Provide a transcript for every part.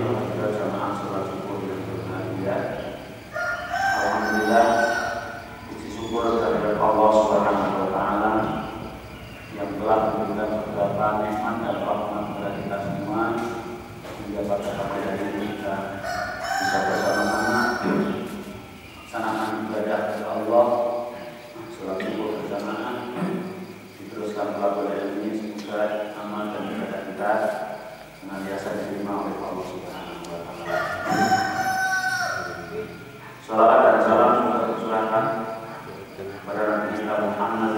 Alhamdulillah jamaah sholat subuh yang berbahagia. Alhamdulillah puji syukur kehadirat Allah Subhanahu wa taala yang telah memberikan beberapa nikmat dan rahmat kepada kita semua hingga pada hari ini kita bisa bersama-sama melaksanakan ibadah kepada Allah, sholat subuh berjamaah, diteruskan pula pada ini semoga amal dan ibadah kita senantiasa diterima oleh Allah Subhanahu wa taala. Salawat dan salam semoga tercurahkan kepada Nabi kita Muhammad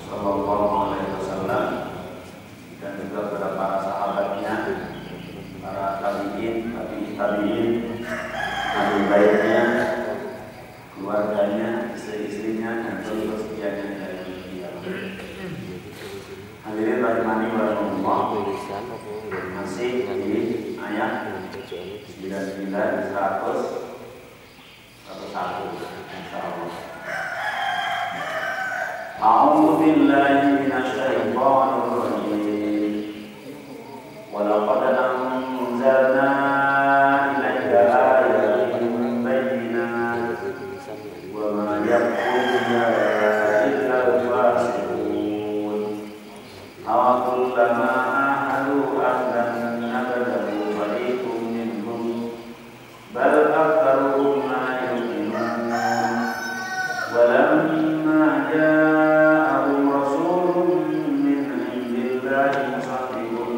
sallallahu alaihi wasallam dan juga kepada para sahabatnya, para tabi'in, ahli baitnya, keluarganya, istri-istrinya dan seluruh kesetiaannya dari dunia. Hadirin rahimani wa rahimakumullah, masih di ayat 99 101 insyaallah. A'udzu billahi minasyaitonir rajim. Wa laqad anzalna ilaika ayatin bayyinatin wa ma yakfuru biha illa al-fasiqun. Aw kullama ahadu ahdan nabadahu fariqun minhum bal aktsaruhum la yu'minun. Walamma ja'ahum rasulun min 'indillahi musaddiqun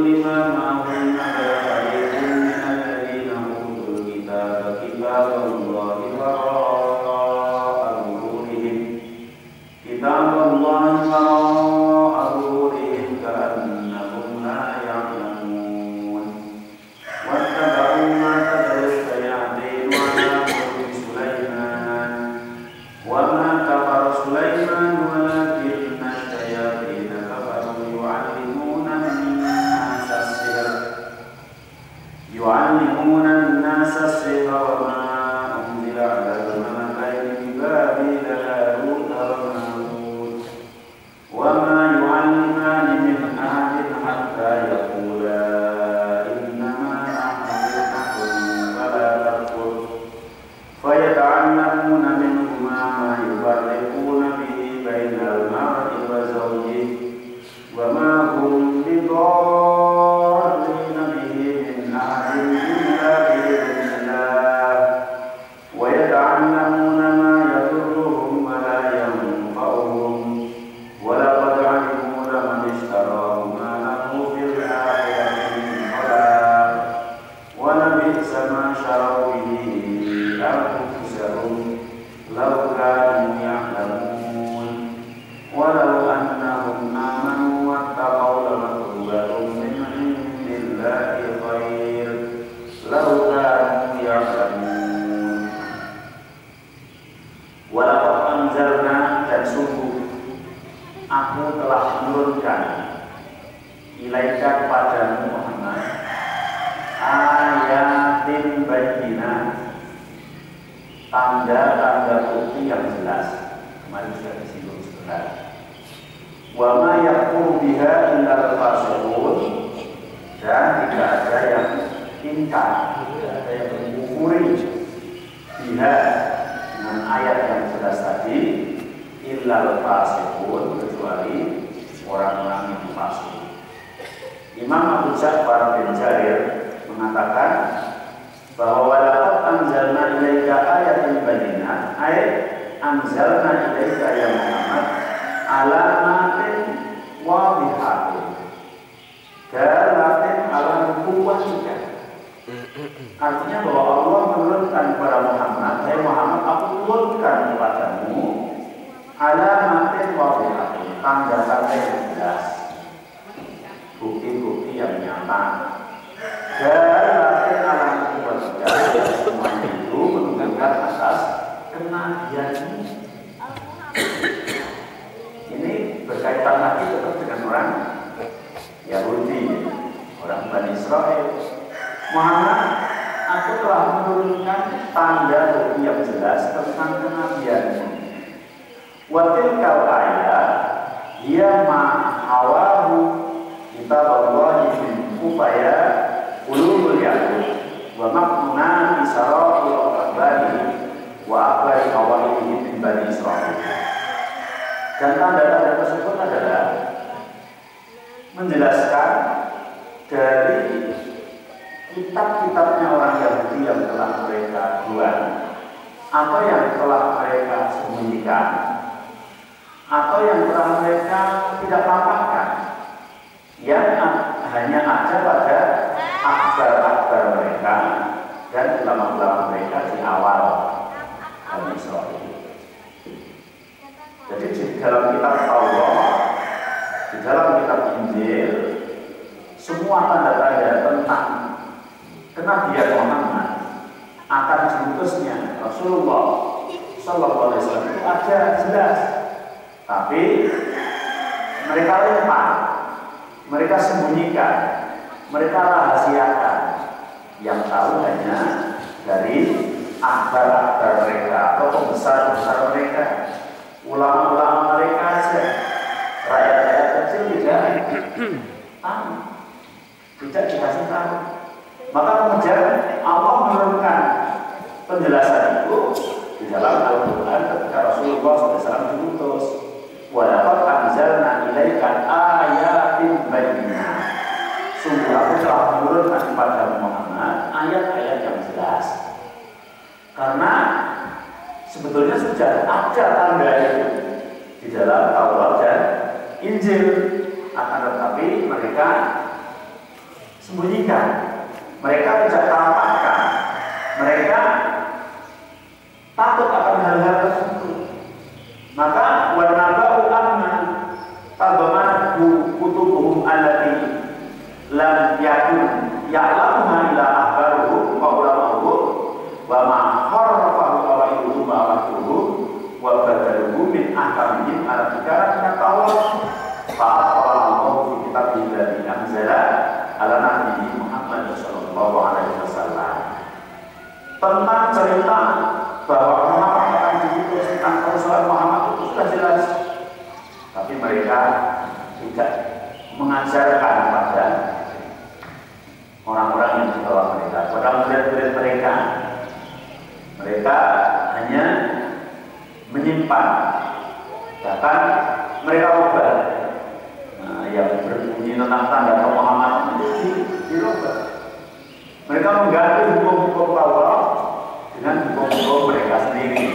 lima ma'ahum nabada fariqun min alladhina utul kitaba kitaballahi wara'a zuhurihim ka'annahum la ya'lamun. Wattaba'u ma tatlu shayatin ala mulki Sulaiman wa ma kafara Sulaiman walakinna shayatin kafaru yu'allimuna an-nasa as-sihra wa ma unzila 'ala al-malakaini bi Babil Harut wa Marut wa ma yu'allimani min ahadin hatta yaqula innama nahnu fitnatun fala takfur fayata'allamuna minhuma ma yufarriquna bihi bainal mar'i wa zawjihi wa ma hum bidarrina bihi min ahadin illa bi'idhnillah wa yata'allamuna ma yadurruhum wa la yanfa'uhum wa laqad 'alimu laman ishtarahu ma lahu fil akhirati min khalaq wa labi'sa ma sharaw bihi anfusahum law kanu ya'lamun walau annahum amanu wattaqaw lamathwabatun min 'indillahi khair law kanu ya'lamun. Walaqad anzalna, dan sungguh aku telah menurunkan ilaika kepadamu Muhammad ayatin bayyinat, tanda-tanda bukti yang jelas. Kemarin sudah disinggung sebentar. Wa ma yakfuru biha illa al-fasiqun, dan tidak ada yang ingkar, tidak ada yang mengkufuri biha, dengan ayat yang jelas tadi, illa al-fasiqun, kecuali orang-orang yang fasik. Imam Abu Ja'far bin Jarir mengatakan bahwa walaqad anzalna ilaika ayatin bayyinat, ayat anzalna ilaika ya Muhammad alamatin wadihatin dalatin ala nubuwwatika. Artinya bahwa Allah menurunkan kepada Muhammad, hai Muhammad, aku turunkan kepadamu alamatin wadihatin, tanda-tanda yang jelas, bukti-bukti yang nyata. Dalatin ala nubuwwatika, semuanya itu menunjukkan asas kenabianmu. Ini berkaitan lagi tetap dengan orang Yahudi, orang Bani Israel. Muhammad, aku telah menurunkan tanda bukti yang jelas tentang kenabianmu. Watil kal ayat, dia ma'awahu kitab Allah dari kitab-kitabnya orang Yahudi yang telah mereka buat, atau yang telah mereka sembunyikan, atau yang telah mereka tidak tampakkan, yang hanya ada pada akbar-akbar mereka dan ulama-ulama mereka di awal Bani Israil. Jadi di dalam kitab Taurat, di dalam kitab Injil, semua tanda-tanda tentang kenabian Muhammad akan diutusnya Rasulullah Sallallahu Alaihi Wasallam itu ada jelas, tapi mereka lempar, mereka sembunyikan, mereka rahasiakan. Yang tahu hanya dari akbar-akbar mereka atau pembesar-pembesar mereka, ulama-ulama mereka aja. Rakyat-rakyat kecil tidak tahu, tidak dikasih tahu. Maka kemudian Allah menurunkan penjelasan itu di dalam Al-Quran ketika Rasulullah SAW diutus. Walaqad anzalna ilaika ayatin bayyinat. Sungguh aku telah menurunkan kepada Muhammad ayat-ayat yang jelas. Karena sebetulnya sudah ada tanda itu di dalam Taurat dan Injil, akan tetapi mereka sembunyikan, mereka tidak tampakkan, mereka takut akan hal-hal tersebut. Maka wanaba'u amma tabamanhu kutubuhum allati lam yakun ya'lamuha ila ahbaruhum wa ulama'uhum wa ma harrafahu awailuhum wa awailuhum wa badaluhu min ahkamihim ala tikarahnya Taurat fa'afalallahu fi kitabih alladhi anzala ala nabiyyi Muhammad sallallahu alaihi wasallam. Tentang cerita bahwa Muhammad akan diutus, tentang Rasulullah Muhammad itu sudah jelas, tapi mereka tidak mengajarkan pada orang-orang yang di bawah mereka, pada murid-murid mereka. Mereka hanya menyimpan, bahkan mereka ubah. Nah, yang berbunyi tentang tanda Muhammad itu dirubah. Mereka mengganti hukum-hukum Taurat dengan hukum-hukum mereka sendiri.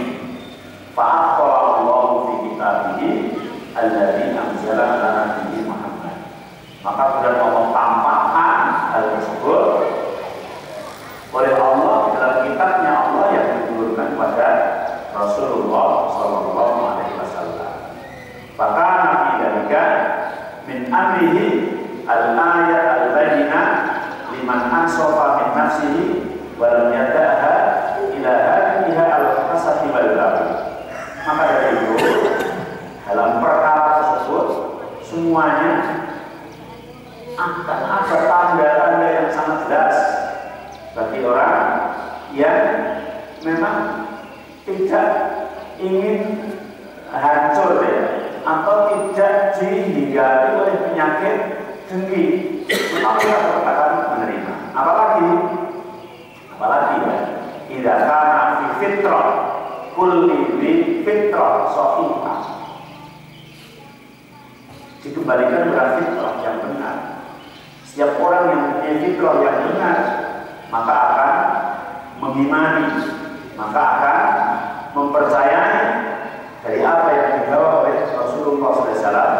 Fa'aqallahu fi kitabihi alladzi anzala ala nabiyyi Muhammad. Maka sudah Allah tampakkan hal tersebut oleh Allah dalam kitabnya Allah yang diturunkan pada Rasulullah Sallallahu Alaihi Wasallam. Maka nabi dalika min amrihi al-ayat al-bayyinah liman ansofa min nafsihi wa lam yada'ha ila hadhihi al-hasati wal babi. Maka dari itu dalam perkara tersebut semuanya akan ada tanda-tanda yang sangat jelas bagi orang yang memang tidak ingin hancur ya, atau tidak dihinggapi oleh penyakit dengki, maka mereka akan menerima. Apalagi ya, tidak karena fitrah kulli fitrah sahihah, dikembalikan kepada fitrah yang benar. Setiap orang yang punya fitrah yang benar maka akan mengimani, maka akan mempercayai dari apa yang dibawa oleh Rasulullah SAW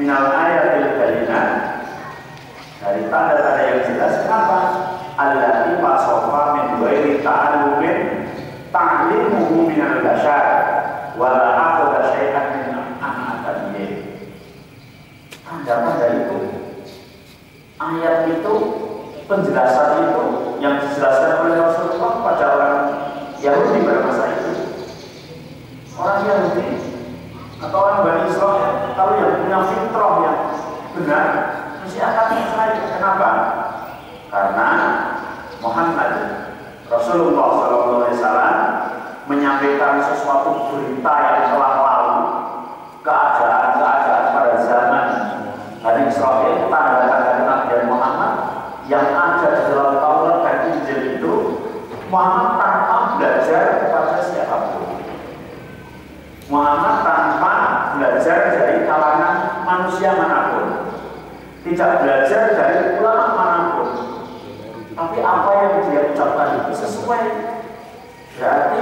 minal ayatil bayyinah, dari tanda-tanda yang jelas. Kenapa? Allati wasofa min ghairi ta'allumin ta'limuhu minal bashar wa la akhadha syai'an min ahadiyyin. Tanda-tanda itu, ayat itu, penjelasan itu yang dijelaskan oleh Rasulullah pada orang Yahudi pada masa itu. Orang Yahudi atau orang Bani Israil, kalau yang punya fitrah yang benar, mesti akan percaya. Kenapa? Karena Muhammad Rasulullah SAW menyampaikan sesuatu berita yang telah lalu, keadaan-keadaan pada zaman Bani Israil, tanda-tanda kenabian Muhammad yang ada di dalam Taurat dan Injil itu. Muhammad tanpa belajar kepada siapapun, Muhammad tanpa belajar dari kalangan manusia manapun, tidak belajar dari ulama manapun, sesuai. Berarti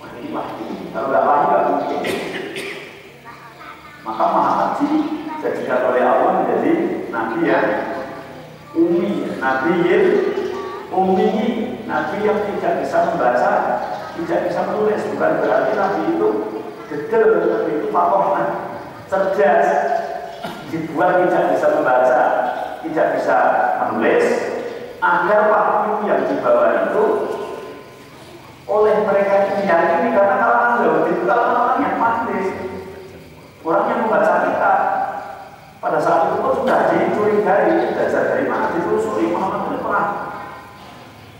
wah ini wahyu. Kalau nggak wahyu nggak mungkin. Maka Muhammad dijadikan oleh Allah menjadi nabi yang ummi, nabi yang ummi, nabi yang tidak bisa membaca, tidak bisa menulis. Bukan berarti nabi itu detail, nabi itu fakohah, cerdas, dibuat tidak bisa membaca, tidak bisa menulis, agar wahyu yang dibawa itu oleh mereka diyakini, karena kalangan Yahudi itu kalangan yang mantis, orang yang membaca kitab. Pada saat itu pun sudah dicurigai, belajar dari mana, ditelusuri. Muhammad itu pernah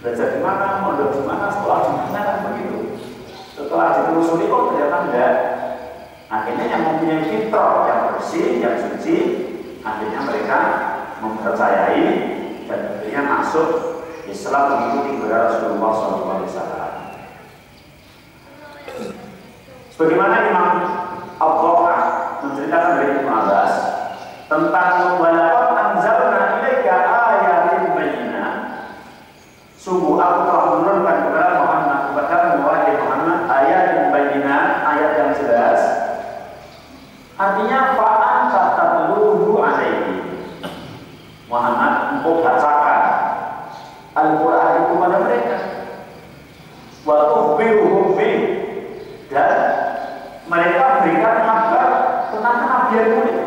belajar di mana, mondok di mana, sekolah di mana, kan begitu. Setelah ditelusuri, kok ternyata enggak. Akhirnya yang mempunyai fitrah yang bersih, yang suci, akhirnya mereka mempercayai dan akhirnya masuk Islam mengikuti kepada Rasulullah SAW. Sebagaimana Imam Al-Qur'an menceritakan dari Ibnu Abbas tentang walaqad anzalna ilaika ayatin bayyinah, sungguh aku telah menurunkan kepada Muhammad ayatin bayyinah, ayat yang jelas. Artinya fa'an tatluhu alaihi, Muhammad engkau bacakan Al-Quran itu pada mereka, wa tukhbiruhum bih, dan mereka berikan kabar tentang kenabianmu itu.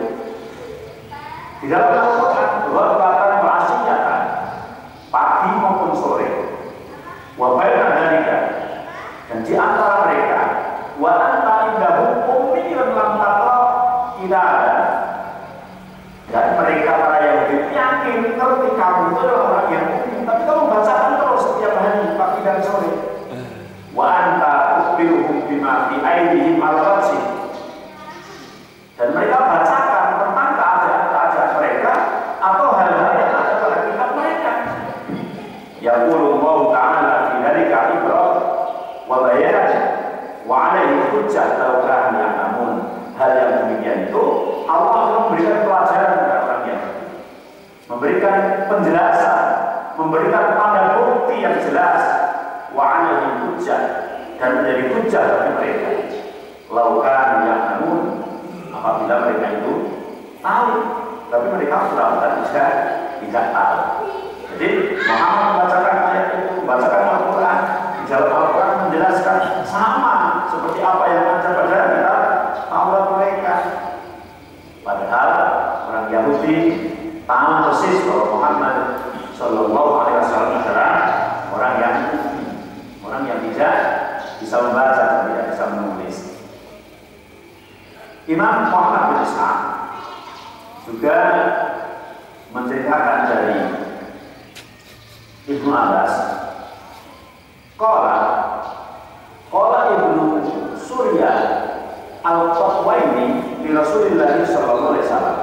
Di dalam Al-Quran bahkan bahasanya pagi maupun sore, wa baina dzalika, dan di antara mereka wa anta indahum ummiyun lam taqra kitab, dan mereka para Yahudi yakin ngerti kamu itu adalah orang yang ummi, tapi kamu bacakan terus setiap hari pagi dan sore. Wa anta ukhbiruhum bima fi aydihim al-wasi, dan mereka bacakan tentang keadaan mereka atau hal-hal yang ada pada kitab mereka. Yaqulu Allah Ta'ala fi dzalika ibrah wa bayan wa 'alaihi hujjah law kanu ya'lamun. Hal yang demikian itu Allah akan memberikan pelajaran kepada orang yang memberikan penjelasan, memberikan tanda bukti yang jelas, wa 'alaihi hujjah, dan menjadi hujjah bagi mereka. Law kanu ya'lamun, apabila mereka itu tahu, tapi mereka benar-benar tidak tahu. Jadi Muhammad membacakan ayat itu, membacakan Al-Quran, di dalam Al-Quran menjelaskan sama seperti apa yang ada pada kitab Taurat mereka. Padahal orang Yahudi tahu persis bahwa Muhammad Shallallahu Alaihi Wasallam adalah orang yang tidak bisa membaca dan tidak bisa menulis. Imam Muhammad bin Ishaq juga menceritakan dari Ibnu Abbas, Qala Ibnu Surya Al-Qutwaini li Rasulillah sallallahu alaihi wasallam.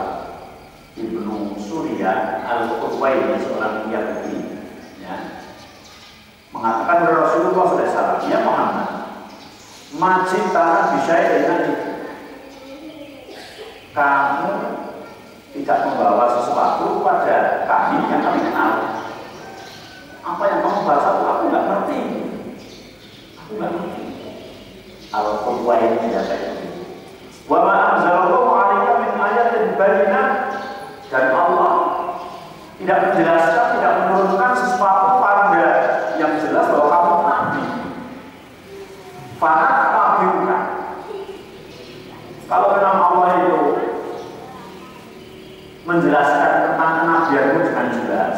Ibnu Surya Al-Qutwaini seorang Yahudi, ya, mengatakan kepada Rasulullah sallallahu alaihi wasallam, ya Muhammad, majid tanah bisyai dengan itu, kamu tidak membawa sesuatu pada kami yang kami kenal. Apa yang kamu baca itu aku nggak ngerti. Al-Qur'an ini tidak kayak gitu. Wa ma anzalallahu 'alaika min ayatin bayyinah, dan Allah tidak menjelaskan, tidak menurunkan sesuatu tanda yang jelas bahwa kamu nabi. Fana tabiuka. Kalau memang Allah itu menjelaskan tentang kenabianmu dengan jelas,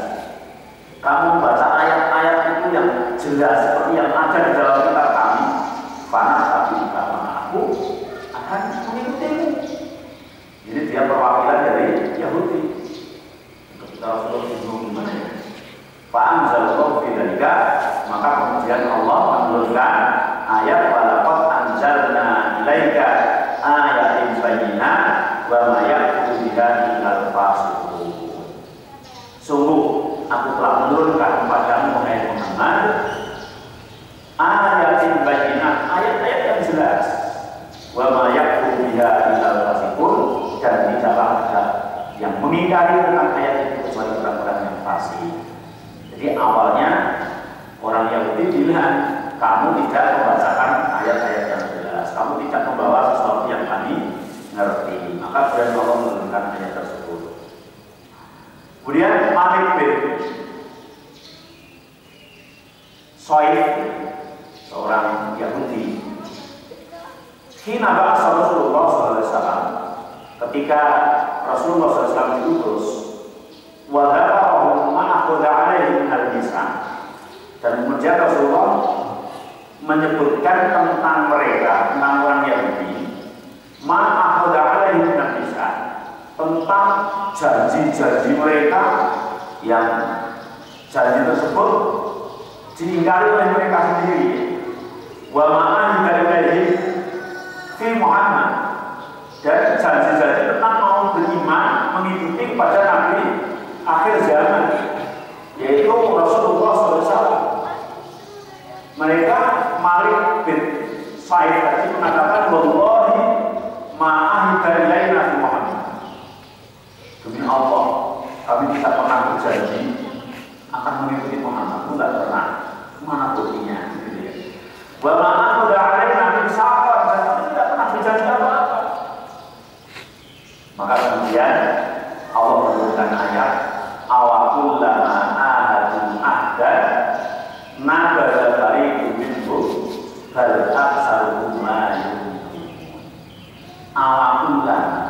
kamu baca ayat-ayat itu yang jelas seperti yang ada di dalam kitab kami, fana tabiuka, maka aku akan mengikutimu. Jadi dia perwakilan dari Yahudi. Ketika Rasulullah bingung gimana ya? Fa'anzalallahu fi dzalika, maka kemudian Allah menurunkan ayat walaqad anzalna ilaika ayatin bayyinah wa ma yakfuru biha illal fasiqun. Sungguh aku telah menurunkan kepadamu wahai Muhammad ayatin bayyinah, ayat-ayat yang jelas, wa ma yakfuru biha illal fasiqun, dan tidaklah ada yang mengingkari tentang ayat itu kecuali orang-orang yang fasik. Jadi awalnya orang Yahudi pilihan. Kamu tidak membacakan ayat-ayat yang jelas, kamu tidak membawa sesuatu yang kami ngerti. Maka kemudian Allah menurunkan ayat tersebut. Kemudian Malik bin Soif, seorang Yahudi, hina ba'asa Rasulullah SAW, ketika Rasulullah SAW diutus, wa dzakarahu ma akhadha alaihi minal mitsaq, dan kemudian Rasulullah menyebutkan tentang mereka, tentang orang Yahudi, ma'akhadha alaihi minal mitsaq, tentang janji-janji mereka yang janji tersebut diingkari oleh mereka sendiri. Wa ma'ahida ilaihi fi Muhammad, dan janji-janji tentang mau beriman mengikuti kepada Nabi akhir zaman, yaitu Rasulullah SAW. Mereka Malik bin Said tadi mengatakan, wallahi ma'ahida ilaina fi Muhammad, demi Allah kami tidak pernah berjanji akan mengikuti Muhammad, tidak pernah. Mana buktinya? Wa ma'ahida ilaina min sa'ar, dan kami tidak pernah berjanji apa-apa. Maka kemudian Allah menurunkan ayat, awakullama ahadu ahdan nabada fariqun minhum bal aktsaruhum la yu'minun. Awakullama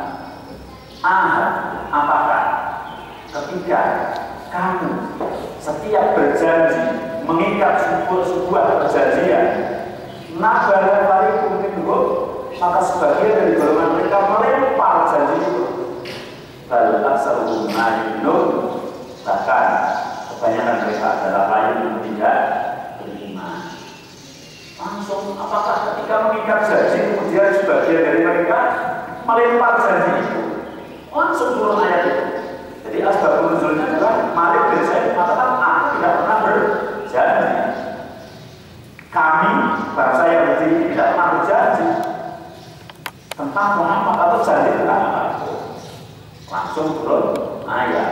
ahad, apakah ketika kamu setiap berjanji, mengikat sebuah perjanjian, nabada fariqun minhum, maka sebagian dari golongan mereka melempar janji itu. Bal aktsaruhum la yu'minun, bahkan kebanyakan mereka adalah lain yang tidak beriman. Langsung, apakah ketika mengikat janji kemudian sebagian dari mereka melempar janji itu? Langsung turun ayat itu. Jadi asbabun nuzulnya adalah Malik bin Said mengatakan, aku tidak pernah berjanji. Kami, bangsa Yahudi, tidak pernah berjanji tentang Muhammad atau janji tentang apa itu. Langsung turun ayat.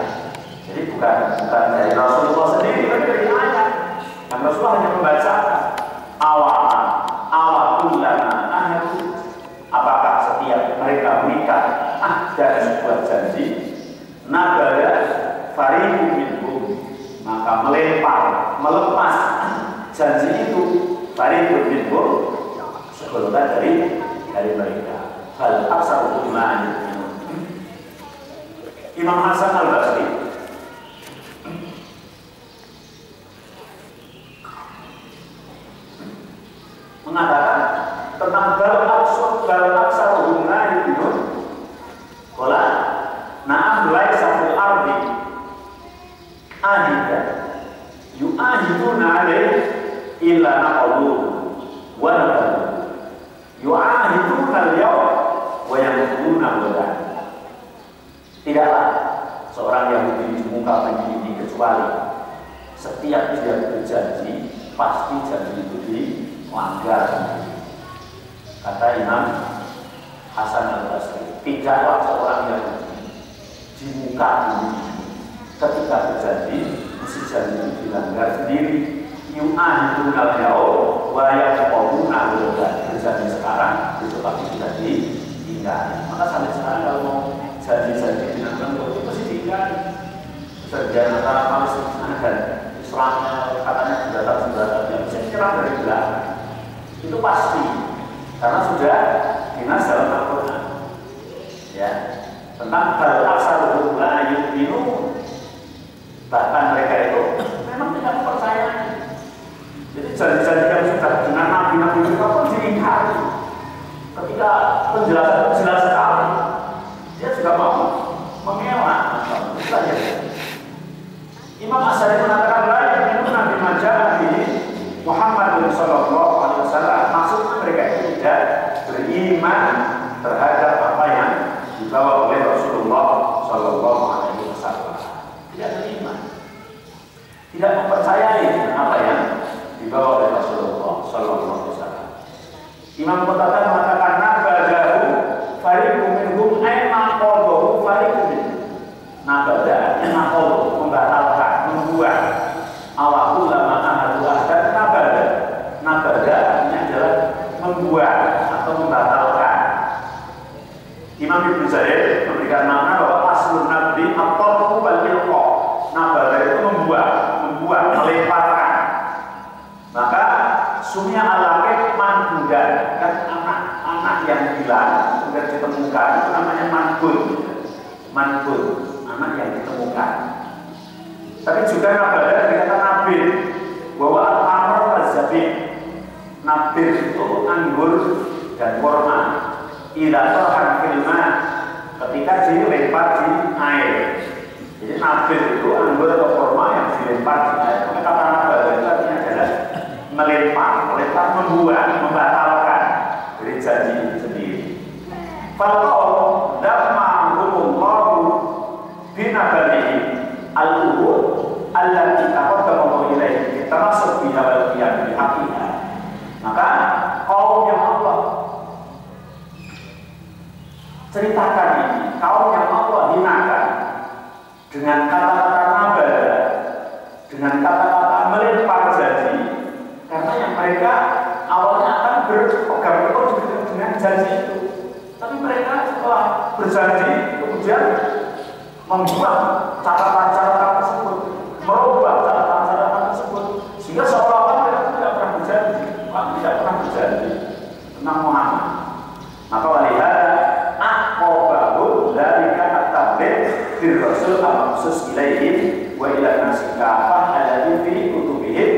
Jadi bukan dari Rasulullah sendiri, tapi dari ayat. Dan Rasulullah hanya membacakan awakullama ahadu, apakah setiap mereka mengikat dari sebuah janji, nabada fariqun minhum, maka melepas janji itu, fariqun minhum, segolongan dari mereka. Bal aktsaruhum la yu'minun. Imam Hasan Al-Basri mengatakan tentang bal aktsaruhum la yu'minun, qala na'am laisa fil ardi ahida yu'ahiduna alaihi illa naqulu wa naqulu yu'ahiduna al-yawm wa yanquduna al-ghadan. Tidaklah seorang Yahudi di muka bumi ini kecuali setiap dia berjanji pasti janji itu dilanggar. Kata Imam Hasan Al-Basri, tidaklah seorang Yahudi di muka bumi ini ketika berjanji mesti janji itu dilanggar sendiri. Yu'ahiduna al-yawm wa yanquduna al-ghadan. Berjanji sekarang itu pasti sudah diingkari. Maka sampai sekarang kalau mau janji-janji dengan bentuk itu mesti diingkari. Perjanjian antara Palestina dan Israel katanya jembatan-jembatan yang bisa diserang dari belakang, itu pasti karena sudah dinas dalam Al-Quran. Ya, tentang bal aktsaruhum la yu'minun, bahkan mereka itu memang tidak percaya. Jadi janji-janji yang sudah dengan nabi-nabi mereka pun diingkari. Ketika penjelasan jelas sekali, dia juga mau mengelak. Imam Asy'ari mengatakan lain minum Nabi Majah ini Muhammad sallallahu alaihi wasallam, maksudnya mereka itu tidak beriman terhadap apa yang dibawa oleh Rasulullah sallallahu alaihi wasallam. Tidak beriman, tidak mempercayai apa yang dibawa oleh Rasulullah sallallahu alaihi wasallam. Imam Qatadah mengatakan nabadahu fariqun minhum ay maqadahu fariqun minhum. Nabada naqad, membatalkan, membuat. Awakullama ahadu ahdan nabada, melemparkan. Maka sumya al-laqib manbudan, kan anak-anak yang hilang sudah ditemukan itu namanya manbud. Manbud, anak yang ditemukan. Tapi juga nabada dikata nabil, bahwa al-amr az-zabib. Nabil itu anggur dan kurma. Idza tahan filma, ketika dilempar di air. Jadi nabil itu anggur atau kurma yang dilempar di air. Maka kata nabada itu artinya adalah melempar, membuat, membatalkan dari janji itu sendiri. Falqaul lamma humullahu binabalihi al-uhud allati taqaddama ilaihi termasuk biha wal qiyam bi haqqiha. Maka kaum yang Allah ceritakan ini, kaum yang Allah hinakan dengan kata-kata nabada, dengan kata-kata melempar janji, karena yang mereka awalnya akan berpegang teguh dengan janji itu, tapi mereka setelah berjanji kemudian membuat catatan-catatan tersebut, merubah catatan-catatan tersebut, sehingga seolah-olah mereka tidak pernah berjanji, tidak pernah berjanji tentang Muhammad. Maka walihada aqabahu dzalika at-tabligh bir rasul al-maksus ilaihim wa ila nasi kafah alladhi fi kutubihim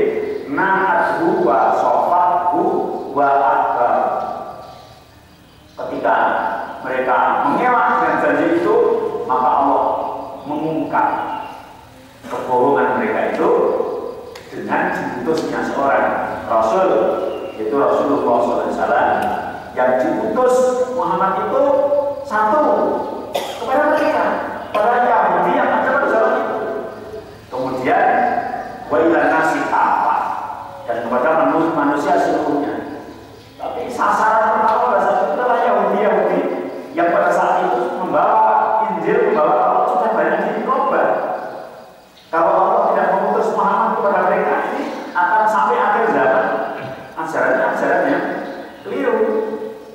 na'athu wa sofathu wa akbar. Ketika mereka mengelak dengan janji itu, maka Allah mengungkap kebohongan mereka itu dengan diutusnya seorang Rasul, yaitu Rasulullah SAW, yang diutus Muhammad itu satu kepada mereka, pada Yahudi yang ada pada zaman itu. Kemudian wa ila nasi kafah, dan kepada manusia seluruhnya. Tapi sasaran pertama pada saat itu adalah Yahudi yang pada saat itu membawa Injil, membawa Taurat sudah banyak diubah. Kalau Allah tidak mengutus Muhammad kepada mereka, ini akan sampai akhir zaman ajarannya keliru.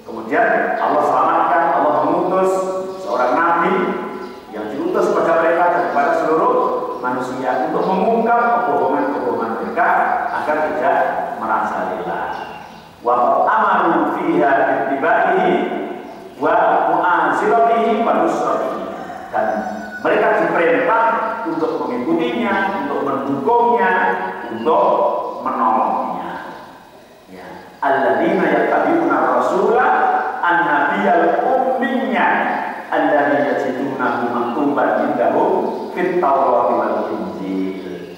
Kemudian Allah selamatkan, Allah mengutus seorang nabi yang diutus kepada mereka dan kepada seluruh manusia untuk mengungkap kebohongan-kebohongan mereka agar tidak merasa lelah. Wa amaru fiha bittibaihi wa mu'aziratihi wa nusratihi, dan mereka diperintah untuk mengikutinya, untuk mendukungnya, untuk menolongnya. Ya, alladzina yattabi'una rasula an-nabiyyal ummiyya alladzi yajidunahu maktuban indahum fit Taurati wal Injil.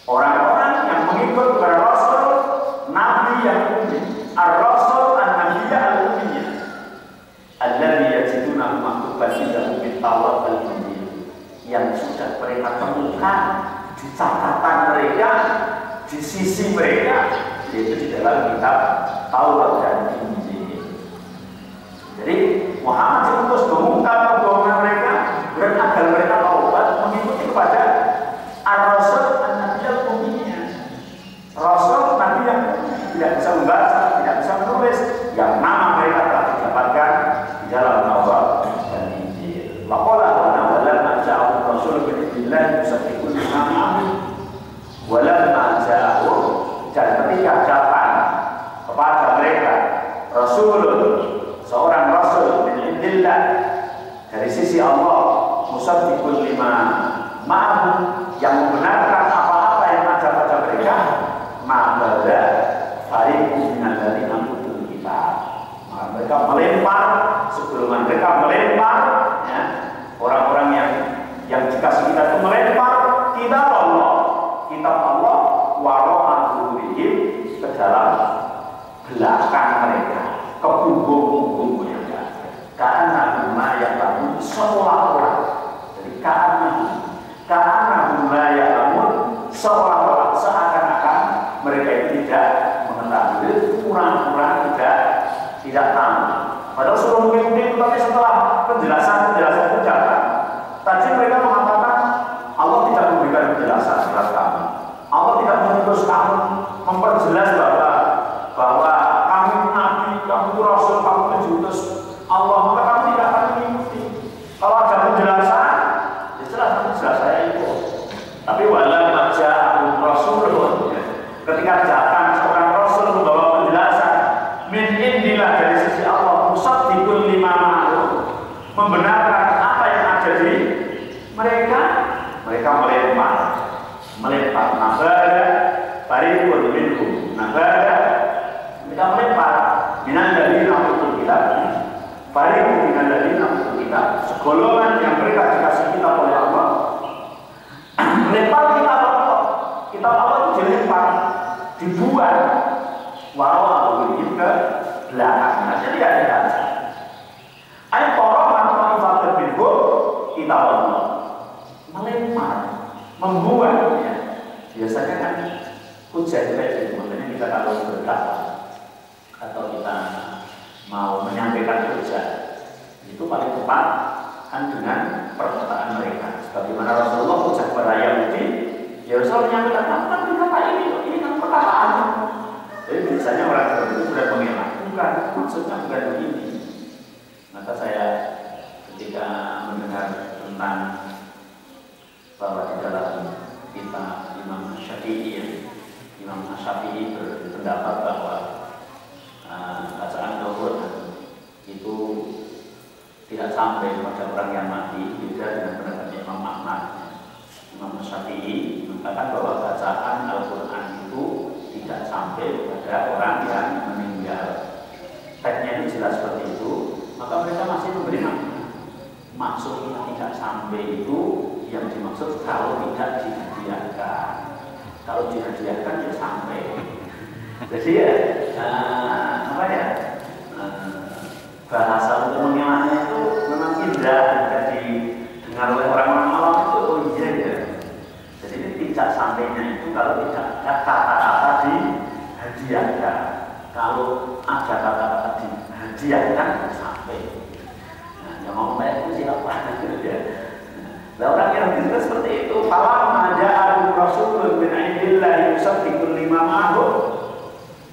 Orang-orang yang mengikut kepada Rasul Nabi yang ummi, ar-Rasul an-Nabiyya al-ummiyya alladzi yajidunahu maktuban indahum fit Taurati wal Injil, yang sudah mereka temukan di catatan mereka, di sisi mereka, yaitu di dalam kitab Taurat dan Injil. Jadi Muhammad diutus mengungkap kebohongan mereka dan agar mereka taubat mengikuti kepada ar-Rasul an-Nabiyyal ummiyya, Rasul Nabi yang tidak bisa membaca, tidak bisa menulis, yang nama mereka telah didapatkan di dalam Taurat dan Injil. Waqala walamma ja'ahum rasul min indillahi musaddiqun lima ma'ahum walamma ja'ahum, dan ketika datang kepada mereka Rasulun, seorang Rasul min indillah, dari sisi Allah, musaddiqun lima ma'ahum, yang membenarkan apa-apa yang ada pada mereka, ma'bada fariqun minal ladzina utul kitab, maka mereka melempar, sebelum mereka melempar, ya, orang-orang yang dikasih kita itu melempar kitab Allah wara'a zuhurihim, ke dalam belakang mereka, ke punggung mereka. Karena huma yang bangun seolah-olah, jadi karena huma yang bangun seolah-olah, seakan-akan mereka itu tidak mengetahui, pura-pura tidak tahu. Padahal suruh mengikuti, tapi setelah penjelasan itu datang, tadi mereka mengatakan Allah tidak memberikan penjelasan kepada kami, Allah tidak mengutus kamu memperjelas bahwa kami nabi, kamu rasul, kamu diutus Allah, maka kamu tidak akan mengikuti. Kalau ada penjelasan, ya jelas penjelasan saya itu. Tapi walau aja melempar nabara fariqun minhum nabara, mereka melempar minan ladina utul kitab, fariqun minan ladina utul kitab, segolongan yang mereka dikasih kitab oleh Allah melempar kitab Allah itu dilempar, dibuang walau begini ke belakang, jadi tidak dibaca. Ayat Torah atau minhum kitab Allah melempar, membuang ya. Biasanya kan hujan itu, makanya kita kalau berkata atau kita mau menyampaikan hujan itu paling tepat kan dengan perkataan mereka. Sebagaimana Rasulullah hujan kepada Yahudi, ya Rasul menyampaikan kan berkata ini kan perkataan. Jadi biasanya orang itu sudah mengelak, bukan maksudnya bukan begini. Maka saya ketika mendengar tentang bahwa di dalam kitab Imam Syafi'i berpendapat bahwa bacaan Al-Quran itu tidak sampai kepada orang yang mati, beda dengan pendapat Imam Ahmad. Imam Syafi'i mengatakan bahwa bacaan Al-Quran itu tidak sampai kepada orang yang meninggal. Teksnya itu jelas seperti itu, maka mereka masih memberi makna. Maksudnya tidak sampai itu yang dimaksud kalau tidak dihadiahkan. Kalau dihadiahkan ya sampai. Jadi ya apa ya, bahasa untuk mengelaknya itu memang indah jika didengar oleh orang awam itu oh iya ya. Jadi ini tidak sampainya itu kalau tidak ada kata-kata dihadiahkan. Kalau ada kata-kata dihadiahkan sampai. Nah, yang ngomong kayak itu siapa? Ya. Nah, orang yang juga seperti itu. Falam maja'alu rasulun min indillahi yusaddiqu lima ma'ahu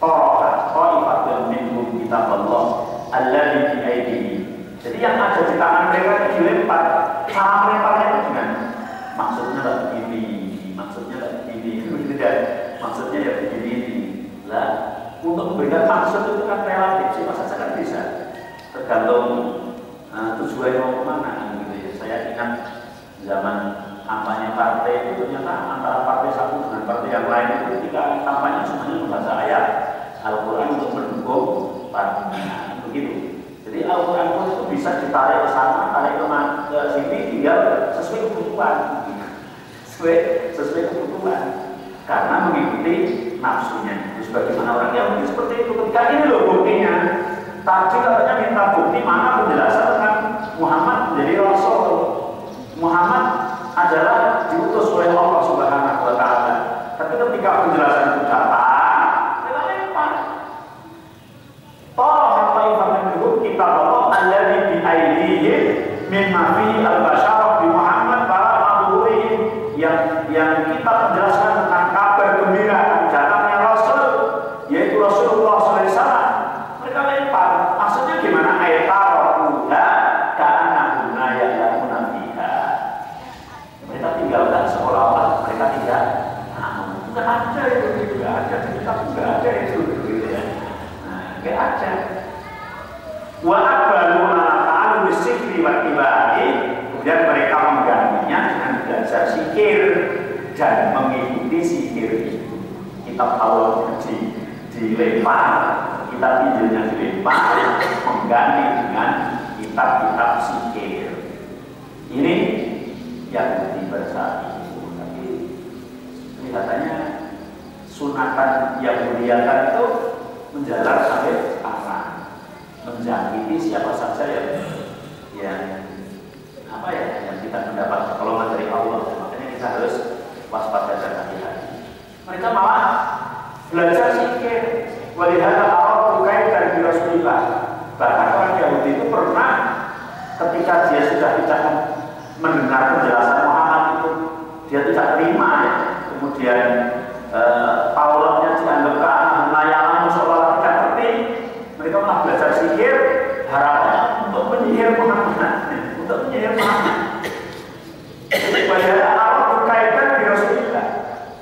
tarafa qa'ifatun minhum kitaballah alladzi bi aydihi. Jadi yang ada di tangan mereka itu dilempar. Cara melemparnya itu dengan maksudnya begini, maksudnya begini, maksudnya ya begini. Lah, untuk memberikan maksud itu kan relatif, siapa saja kan bisa. Tergantung tujuannya mau kemana gitu ya. Saya ingat zaman kampanye partai itu ternyata antara partai satu dengan partai yang lain itu ketika kampanye semuanya membaca ayat Al-Quran untuk mendukung partainya begitu. Jadi Al-Quran itu bisa ditarik ke sana, tarik ke sini, tinggal sesuai kebutuhan, sesuai kebutuhan, karena mengikuti nafsunya. Itu sebagaimana orang Yahudi seperti itu. Ketika ini loh buktinya. Tadi katanya minta bukti mana penjelasan tentang Muhammad menjadi Rasul. Muhammad adalah diutus oleh Allah Subhanahu wa Ta'ala. Tapi ketika penjelasan itu datang, kita lempar. Tolong ta'ifatun minhum kitaballah alladzi bi aydihim mimma fihi al-basyarah bi Muhammad para madhurihim yang kita menjelaskan tentang kabar gembira datangnya Rasul, yaitu Rasulullah SAW. Mereka lempar. Maksudnya gimana? Ayataruha ka'annahum la ya'lamuna fiha. Mereka tinggalkan seolah-olah mereka tidak nggak ada itu, nggak ada kita nggak ada itu gitu ya. Nah, nggak ada. Wa aqbalu ala ta'allumi sihri wa ibadi. Kemudian mereka menggantinya dengan belajar sihir dan mengikuti sihir itu. Kitab Allah dilempar, kitab Injilnya dilempar, mengganti dengan kitab-kitab sihir. Ini yang dibersari. Tapi kelihatannya sunatan yang muliakan itu menjalar sampai sekarang, menjangkiti siapa saja yang apa ya, yang kita mendapat pertolongan dari Allah. Makanya kita harus waspada dan hati-hati. Mereka malah belajar sihir. Walihada Arab bukai dari Rasulullah. Bahkan orang Yahudi itu pernah ketika dia sudah tidak mendengar penjelasan Muhammad itu, dia tidak terima ya. Kemudian Tauratnya dianggap keanehan layangan seolah tidak ngerti. Mereka malah belajar sihir, harapannya untuk menyihir Muhammad, untuk menyihir Muhammad. Walihada Arab bukai dari Rasulullah,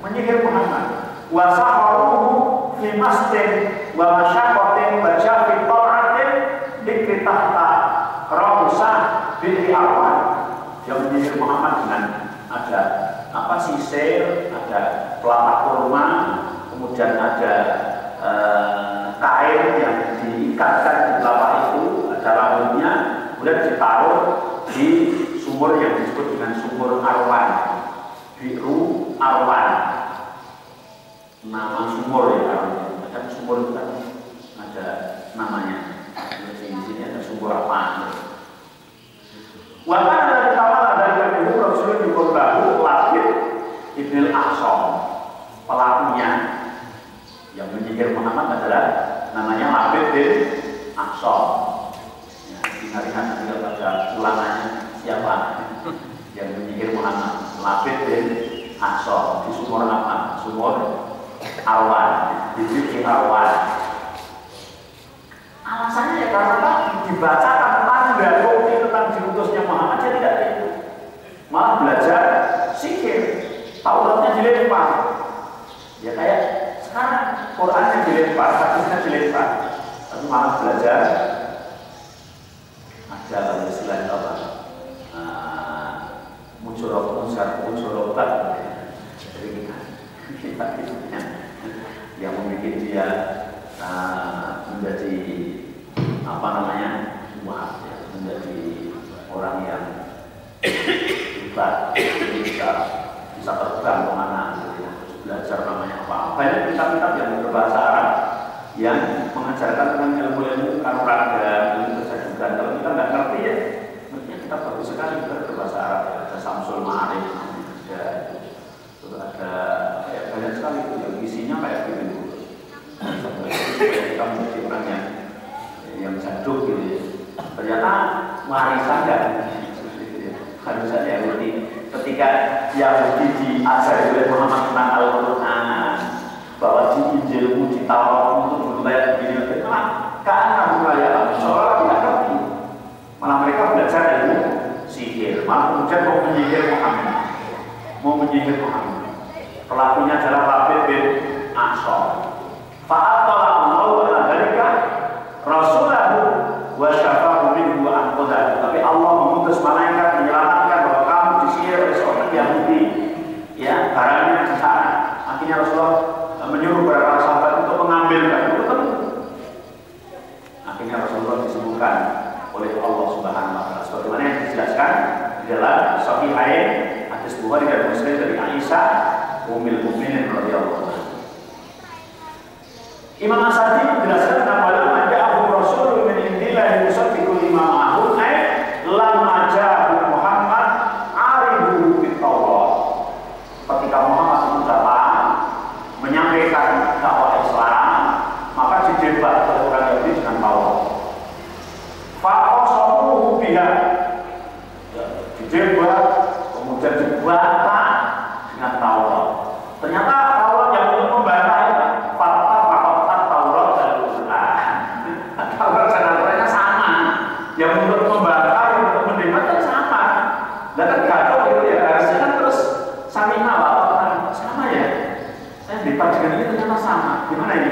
menyihir Muhammad. Wasaharuhu fi masjid wa masyaqatin wa jafi ta'atin dikri tahta ramusah bil awal. Yang menyihir Muhammad dengan ada sisir, ada pelapa kurma, kemudian ada kain yang diikatkan di pelapa itu, ada rambutnya, kemudian ditaruh di sumur yang disebut dengan sumur Arwan, Biru Arwan. Nama sumur ya, kan sumur itu kan ada namanya. Di sini ada sumur apa? Walaupun ada kawal dari Nabi Rasul di Qurbahu Labid Ibn Aqsam, pelakunya yang menyihir Muhammad adalah namanya Labid bin Aqsam. Ya, ingat-ingat nanti baca ulangannya siapa yang menyihir Muhammad. Labid bin Aqsam di sumur apa? Sumur Arwan, di sini Arwan. Alasannya ya karena dibacakan tanda bukti tentang diutusnya Muhammad, dia tidak itu, malah belajar sihir, Tauratnya dilempar. Ya kayak sekarang Qurannya dilempar, hadisnya dilempar, tapi malah belajar ada istilah apa? Muncul-muncul-muncul-muncul yang membuat dia menjadi apa namanya, ya, menjadi orang yang hebat, bisa terbang kemana, terus belajar namanya apa. Banyak kitab-kitab yang berbahasa Arab yang mengajarkan tentang ilmu-ilmu kanuragan, ilmu kesajukan. Kalau kita nggak ngerti ya, mestinya kita bagus sekali berbahasa Arab. Ada Samsul Ma'arif, ada banyak sekali itu yang isinya kayak gitu. Kita menjadi orang yang jaduk gitu. Ternyata warisan kan harusnya Yahudi. Ketika Yahudi diajari oleh Muhammad tentang Al-Quran, bahwa di Injilmu, di Tauratmu itu dulu kayak begini, karena budaya seolah tidak ngerti. Malah mereka belajar ilmu sihir, malah kemudian mau menyihir Muhammad. Pelakunya adalah Labid bin Aqsam. Fa'atala Allah ala dzalika rasulahu wa syafahu minhu wa anqadha. Tapi Allah mengutus malaikat menyelamatkan bahwa kamu disihir oleh seorang Yahudi. Ya, barangnya di sana. Akhirnya Rasulullah menyuruh para sahabat untuk mengambil itu. Akhirnya Rasulullah disembuhkan oleh Allah Subhanahu wa taala. Sebagaimana yang dijelaskan di dalam Sahihain hadis Bukhari dan Muslim dari Aisyah Ummul Mukminin radhiyallahu anha. Imam As-Sadi menjelaskan bahwa ja'ahu rasulun min indillahi musaddiqun lima ma'ahu lamma ja'a Muhammad aribuhu bit Taurat. Ketika Muhammad itu datang menyampaikan dakwah Islam, maka didebat oleh orang Yahudi dengan Taurat. Faqasamuhu biha. Didebat, kemudian dibantah dengan Taurat. Ternyata Taurat yang untuk membantah itu Taurat dan Al-Quran. Taurat dan Al-Qurannya sama. Yang untuk membantah, yang untuk mendebat kan sama. Dan kan gaduh gitu ya, harusnya kan terus samina apa sama ya. Saya debat dengan ini ternyata sama. Gimana ini?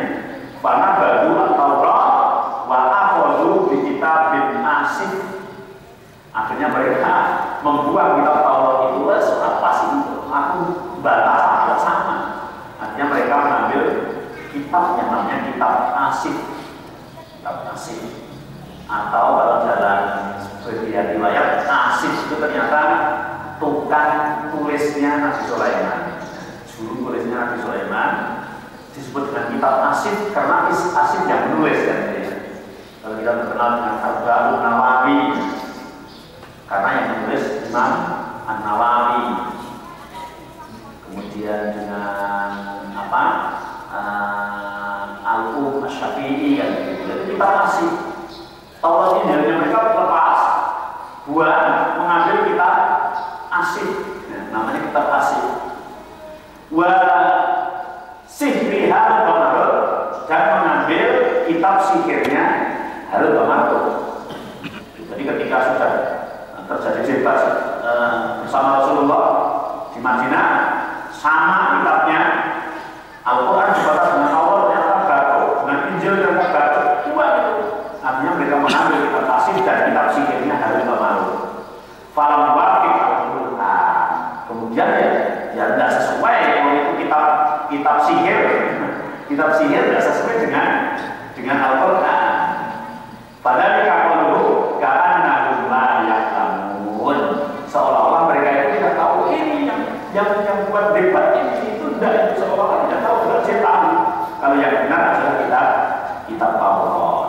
Fana badu Taurat wa akhadhu bi kitabin asif. Akhirnya mereka membuang kitab Taurat itu, apa sih itu? Aku bantah sama. Artinya mereka mengambil kitab yang namanya kitab asif. Kitab asif. Atau kalau dalam sebagian riwayat asif itu ternyata tukang tulisnya Nabi Sulaiman. Juru tulisnya Nabi Sulaiman disebut dengan kitab asif karena asif yang menulis kan. Kalau kita terkenal dengan Arba'un Nawawi, karena yang menulis Imam An-Nawawi. Kemudian dengan apa? Al-Um Asy-Syafi'i kan gitu. Jadi kita masih Taurat ini hanya mereka lepas buat mengambil kitab asih. Nah, namanya kitab asih. Wa sihri Harut wa Marut, dan mengambil kitab sihirnya Harut wa Marut. Jadi ketika sudah terjadi debat bersama Rasulullah di Madinah, sama kitabnya Al-Quran dibaca dengan Allah ternyata baru, dengan Injil ternyata baru, dua itu. Artinya mereka mengambil kitab asih dan kitab sihirnya Harut wa Marut. Falam waqif Al-Quran. Kemudian ya sesuai, itu kitab sihir, kitab sihir tidak sesuai dengan Al-Quran. Padahal kalau karena layak namun seolah-olah mereka itu tidak tahu ini yang buat debat ini itu tidak, seolah-olah tidak tahu, kalau saya tahu kalau yang benar adalah kitab Taurat.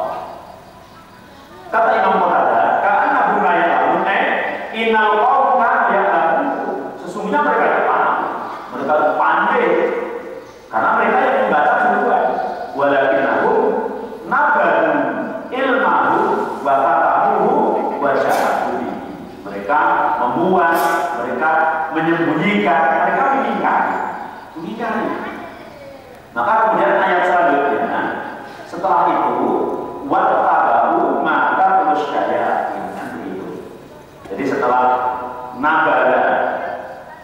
Kata Imam Qatadah, karena layak namun inal qawma yang namun sesungguhnya mereka itu paham, mereka itu pandai karena mereka yang membaca duluan. Walakinnahu nabadu ilmahu wa katamuhu wa syahadu. Mereka membuat, mereka menyembunyikan, mereka mengingkari. Maka kemudian ayat selanjutnya, setelah itu wattabahu maka terus daya begitu. Jadi setelah nabada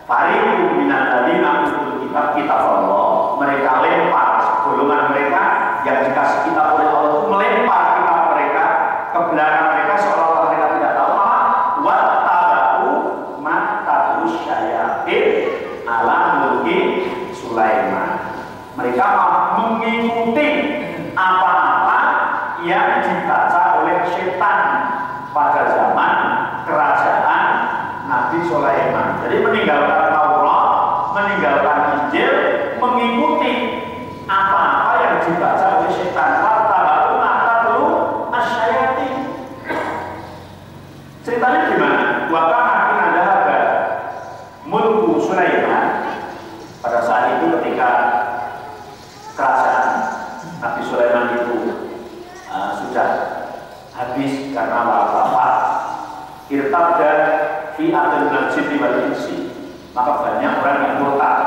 fariqun minal ladina utul kitab Allah, mereka lempar golongan mereka yang dikasih kitab oleh Allah itu melempar kitab mereka ke belakang mereka seolah-olah mereka tidak tahu. Wattabahu maka terus daya ala mulki Sulaiman. Mereka mengikuti apa-apa yang dibaca oleh setan pada zaman kerajaan Nabi Sulaiman. Jadi meninggalkan Taurat, meninggalkan Injil, mengikuti apa-apa yang dibaca oleh setan. Wattabahu maka terus asyayatin. Ceritanya gimana? Wakana kinadahaba mulku Sulaiman. Pada saat itu ketika kerajaan Nabi Sulaiman itu sudah habis karena wafat, irtabda fi atil jinni wal insi, maka banyak orang yang murtad,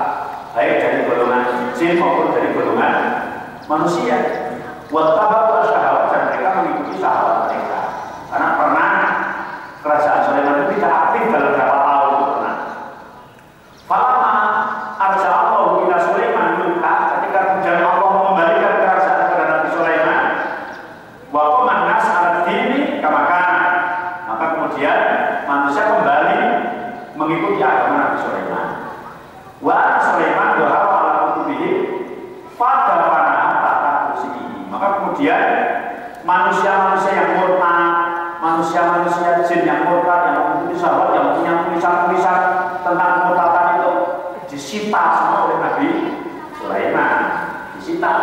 baik dari golongan jin maupun dari golongan manusia. Wattaba'u syahawat, dan mereka mengikuti syahwat mereka. Karena pernah kerajaan Sulaiman itu tidak aktif dalam beberapa tahun itu pernah. Falamma arsallahu ila Sulaiman mulka, ketika kemudian Allah mengembalikan kerajaan kepada Nabi Sulaiman, wa qamannas al-dini kamakan, maka kemudian manusia kembali mengikuti agama Nabi Sulaiman. Wa Sulaiman doa ala kutubihi pada panah tata kursi. Maka kemudian manusia-manusia yang murtad, manusia-manusia jin yang murtad, yang mengikuti syahwat, yang punya tulisan-tulisan tentang kemurtadan itu disita semua oleh Nabi Sulaiman, disita.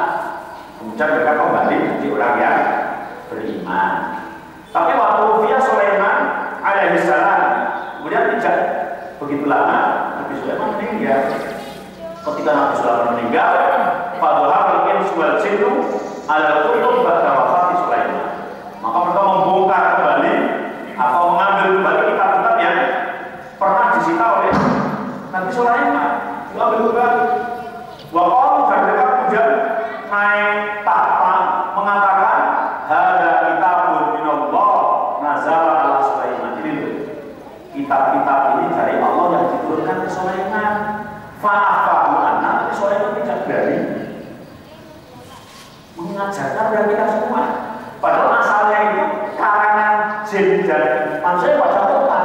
Kemudian mereka kembali menjadi orang yang beriman. Tapi waktu dia Sulaiman alaihissalam kemudian tidak begitu lama Nabi Sulaiman meninggal. Ketika Nabi Sulaiman meninggal, padahal al-insu wal jinnu ala kutub ba'da wafati Sulaiman. Maka mereka membongkar kembali atau mengambil kembali kitab-kitab yang pernah disita oleh Nabi Sulaiman. Diambil kembali. Waqalu, dan mereka kemudian naik tahta mengatakan hada kitabun minallah nazala ala Sulaiman. Ini loh, kitab-kitab ini dari Allah yang diturunkan ke Sulaiman. Fa'afahu anna, tapi Sulaiman tidak berani mengajarkan kepada kita semua. Padahal masalahnya itu karangan jin dan manusia pada tempat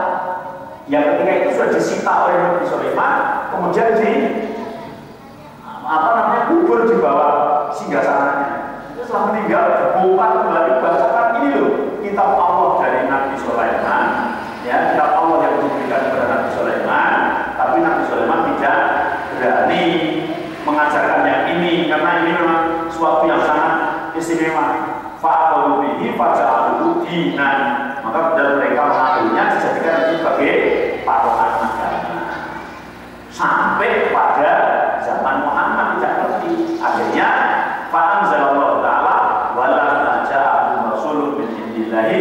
yang ketika itu sudah disita oleh Nabi Sulaiman, kemudian kubur di bawah singgasananya. Setelah meninggal, dibongkar kembali, bacakan ini loh kitab Allah dari Nabi Sulaiman, ya, kitab Allah yang diberikan kepada Nabi Sulaiman. Tapi Nabi Sulaiman tidak berani mengajarkan yang ini karena ini memang suatu yang sangat istimewa. Fa'alu bihi faja'aluhu dinan, maka kemudian mereka mengambilnya dijadikan itu sebagai patokan agama. Sampai pada zaman Muhammad tidak ngerti. Akhirnya fa'anzalallahu ta'ala wala taja'akum rasulun min indillahi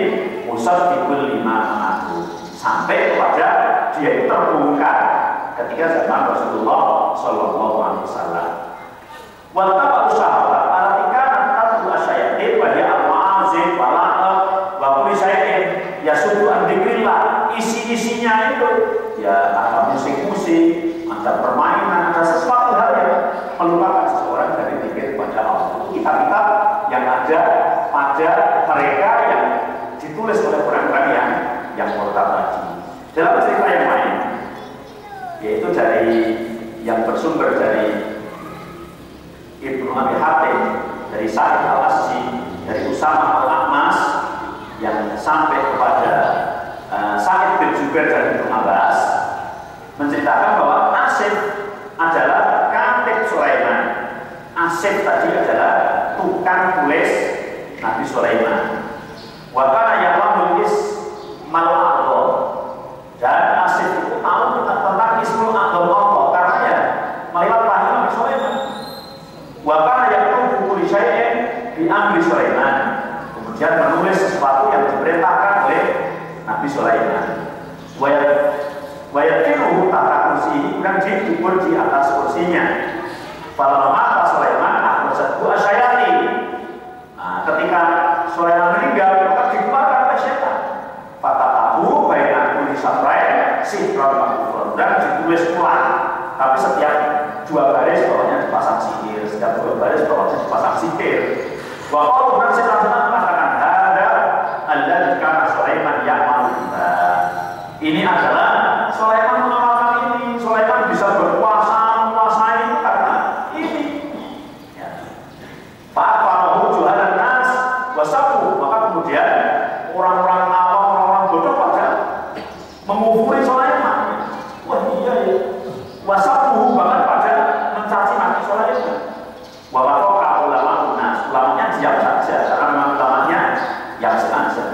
musaddiqul lima ma'ahu. Sampai kepada dia itu terbongkar ketika zaman Rasulullah sallallahu alaihi wasallam. Wa tabu sahabat alatika tatu asyayatin wa hiya al-ma'azif wala'a wa kulli syai'in yasudu an dzikrillah. Isi-isinya itu ya ada musik-musik, ada permainan, ada sesuatu hal yang melupakan seseorang dari zikir kepada Allah. Itu kitab-kitab yang ada pada mereka yang ditulis oleh orang-orang yang murtad tadi. Dalam cerita yang lain, yaitu dari yang bersumber bersumber dari Ibnu Abi Hatim, dari Sa'id al-Asji, dari Usama al-A'mas, yang sampai kepada Sa'id bin Jubair dari Ibnu Abbas, menceritakan bahwa Asif adalah katib Sulaiman. Asif tadi adalah tukang tulis Nabi Sulaiman. Wa kana ya'lamu ismal dan Asif itu tahu tentang ismul a'dham Allah karena ya melewat wahyu Nabi Sulaiman. Wa kana yaktubu kulli syai'in bi amri Sulaiman. Kemudian menulis sesuatu yang diperintahkan oleh Nabi Sulaiman. Wa yaqiruhu tata kursi, kemudian dikubur di atas kursinya. Falamma mata Sulaiman akhrajat bu asyayati. Ketika Sulaiman meninggal, maka dikeluarkan oleh setan. Fatatahu baina kulli satrain sihran makfur, dan ditulis ulang. Tapi setiap 2 baris bawahnya dipasang sihir, setiap 2 baris bawahnya dipasang sihir. Wa qalu dan setan-setan mengatakan hada alladzi kana Sulaiman ya'malu biha. Ini adalah Sulaiman mengamalkan ini. Sulaiman bisa berkuasa menguasai karena ini. Ya. Fa'afahu juhalan nas wasabu, maka kemudian orang-orang awam, orang-orang bodoh pada mengufuri Sulaiman. Wah iya ya. Wasabu bahkan pada mencaci maki Sulaiman. Wa waqa ulama nas, ulamanya diam saja karena memang ulamanya yang sengaja.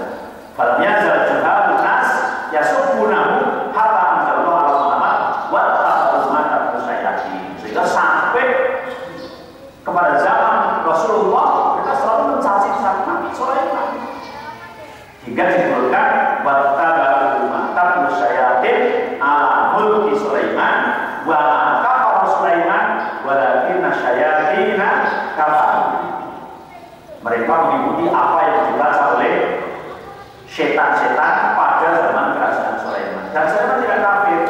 Falam yazal juhalun nas yasubbunahu hatta anzalallahu ala Muhammad wa ta'ala musyayatin. Sehingga sampai kepada zaman Rasulullah mereka selalu mencaci maki Sulaiman. Hingga diberikan wattaba'u ma'tab musyayatin ala mulki Sulaiman wa kafara Sulaiman walakinna syayatina kafaru. Mereka mengikuti apa yang dibaca oleh setan-setan pada zaman kerajaan Sulaiman. Dan Sulaiman tidak kafir,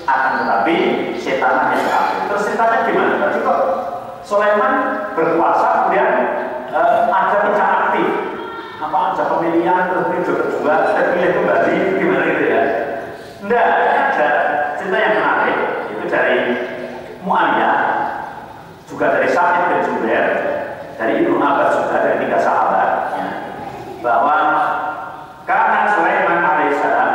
akan tetapi setan yang kafir. Terus ceritanya gimana? Tadi kok Sulaiman berkuasa kemudian ada tidak aktif, apa ada pemilihan terus kedua terpilih kembali gimana gitu ya? Enggak, ini ada cerita yang menarik itu dari Mu'awiyah, juga dari Sa'id bin Jubair, dari Ibnu Abbas juga, dari 3 sahabat ya, bahwa karena Sulaiman alaihissalam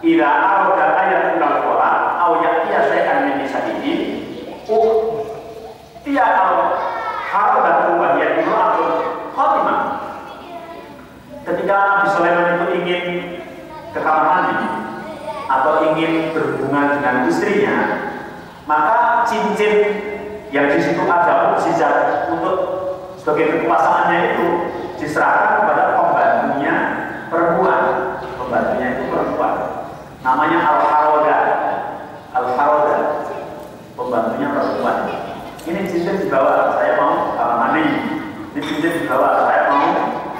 idza arada ayat al-Qur'an aw ya'tiya syai'an min nisaihi dia al-haradatu wa hiya imra'atun khatimah. Ketika Nabi Sulaiman itu ingin ke kamar mandi atau ingin berhubungan dengan istrinya, maka cincin yang di situ ada mukjizat untuk sebagai kekuasaannya itu diserahkan kepada pembantunya perempuan. Pembantunya itu perempuan, namanya Al-Haroda. Al-Haroda, pembantunya perempuan. Ini cincin dibawa, saya mau kamar mandi. Ini cincin dibawa, saya mau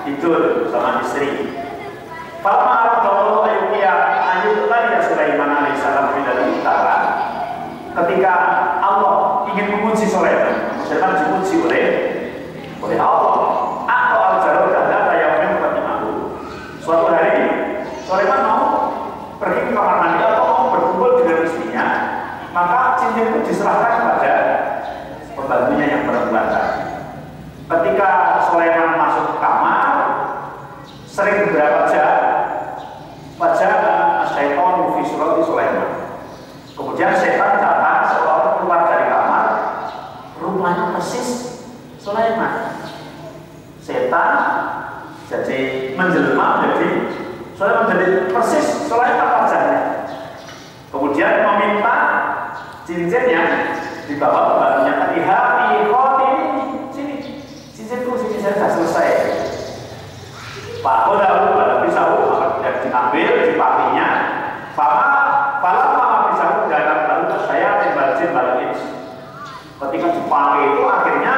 tidur sama istri. Falamma aradallahu ayyuqiyya Sulaiman alaihissalam dari utara. Ketika Allah ingin menguji Sulaiman, Sulaiman diuji oleh Allah. Atau al-jarud dan yang mempertimbangkan. Suatu hari Sulaiman mau pergi ke kamar mandi atau mau berkumpul dengan istrinya, maka cincin itu diserahkan kepada pembantunya yang perempuan. Ketika Sulaiman masuk ke kamar, sering beberapa jam wajah syaitan fi surati Sulaiman. Kemudian setan datang seolah keluar dari kamar, rupanya persis Sulaiman. Setan jadi menjelma menjadi Sulaiman, menjadi persis Sulaiman wajahnya. Kemudian meminta cincinnya dibawa pembantunya tadi hati sini, cincinku sini, saya sudah selesai. Pak Kodahu pada pisau maka tidak diambil dipakinya. Fala pisau dalam lalu saya tembakin balik. Ketika dipakai itu akhirnya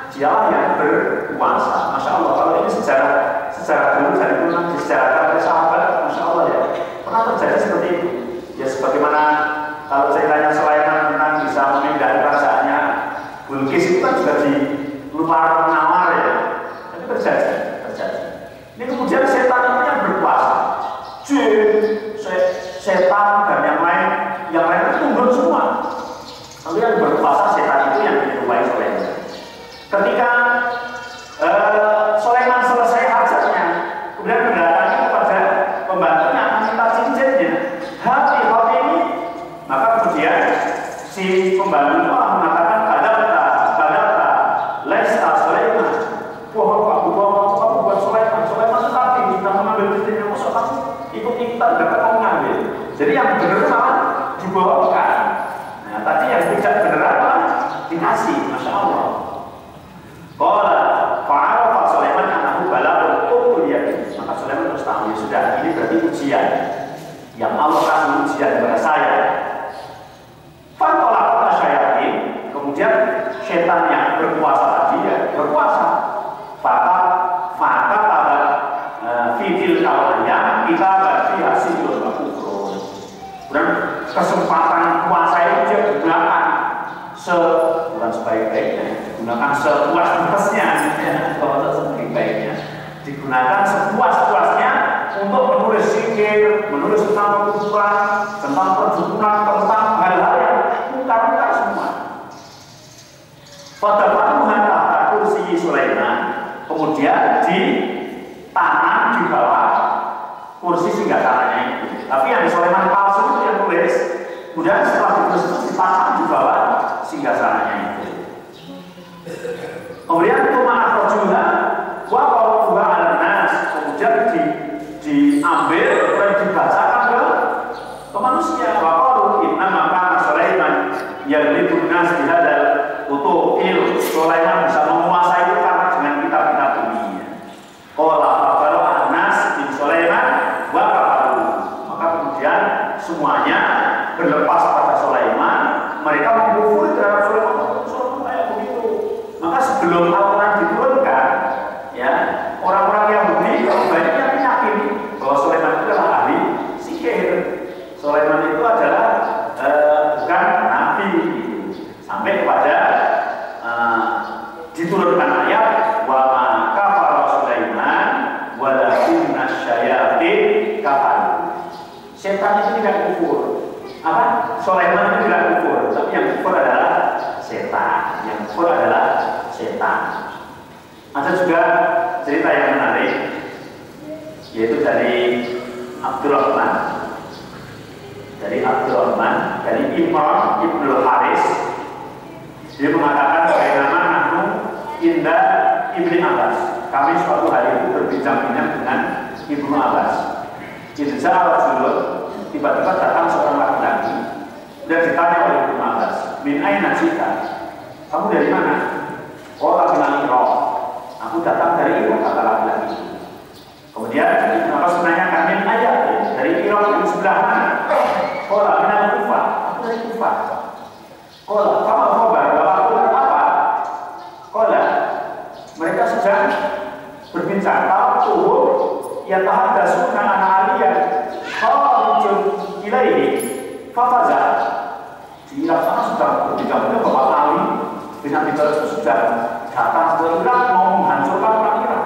dialah yang berkuasa. Masya Allah, kalau ini sejarah dulu dari dulu disejarahkan oleh sahabat, masya Allah ya, pernah terjadi seperti itu. Ya sebagaimana kalau ceritanya Sulaiman tentang bisa memindah kerajaannya Bilqis itu kan juga di luar nawar ya, itu terjadi. Ini kemudian setan itu yang berkuasa, setan dan yang lain itu tunduk semua. Lalu yang berkuasa menyerupai Sulaiman. Ketika Sulaiman selesai hajatnya, kemudian mendatangi kepada pembantunya meminta cincinnya, hati ini, maka kemudian si pembantu mengatakan badata, lesta Sulaiman, kamu buat Sulaiman tetapi sudah mengambil cincinnya, maksud kamu ikut-ikutan dapat mau mengambil. Jadi yang benar malah dibawakan. Nah, tadi yang tidak benar malah dikasih, masya Allah. Qala fa'arafa Sulaiman annahu balagul quliyah. Maka Sulaiman terus tahu, ya sudah, ini berarti ujian yang Allah kasih ujian kepada saya. Fantolakna syayatin, kemudian setan yang berkuasa tadi ya berkuasa. Maka pada fitil kawannya kita berarti hasil berkufur. Dan kesempatan kuasa itu dia gunakan bukan sebaik-baiknya, digunakan sepuas-puasnya, kalau sebaik-baiknya, digunakan sepuas-puasnya untuk menulis zikir, menulis tentang kufuran, tentang perdukunan, tentang hal-hal yang muka-muka semua. Pada Tuhan tahta kursi Sulaiman, kemudian ditanam di bawah kursi singgasananya itu. Tapi yang di Sulaiman palsu itu yang tulis, kemudian setelah ditulis itu ditanam di bawah singgasananya itu. Kemudian cuma akrojuha wa qawluha ala nas, kemudian diambil dan dibacakan ke manusia. Wa qalu inna maka Sulaiman yaghlibu nas bihadzal utuil. Sulaiman bisa menguasai itu karena dengan kitab-kitab dunia. Qala faqala an-nas bin Sulaiman wa kafaru. Maka kemudian semuanya berlepas pada Sulaiman, mereka mengkufuri terhadap Sulaiman. Sulaiman kayak begitu. Maka sebelum Al-Quran diturunkan, ya, orang-orang yang begini banyak yang meyakini bahwa Sulaiman itu adalah ahli sihir. Sulaiman itu adalah bukan nabi, sampai kepada diturunkan ayat wa ma kafara Sulaiman walakinna syayatin kafaru. Setan itu tidak kufur. Apa? Sulaiman itu tidak kufur, tapi yang kufur adalah setan. Yang kufur adalah setan. Ada juga cerita yang menarik, yaitu dari Abdurrahman. Dari Imran Ibnul Haris, dia mengatakan bagaimana nahnu indah Ibni Abbas. Kami suatu hari itu berbincang-bincang dengan Ibnu Abbas. Idza Rasulullah, tiba-tiba datang seorang laki-laki dan ditanya oleh Ibnu Abbas, min aina jita? Kamu dari mana? Qala min Irak. Aku datang dari Irak, kata laki-laki. Kemudian Ibnu Abbas menanyakan, min ayat, dari Irak yang sebelah mana? Qala min Kufah. Aku dari Kufah. Qala fama khabar, bapak apa? Qala, mereka sedang berbincang. Kalau tuhur ya tahaddatsu an aliyah kharijun ilaihi fafaza. Di Irak sana sudah berbincang bahwa Ali bin Abi Thalib sudah datang ke Irak mau menghancurkan orang Irak.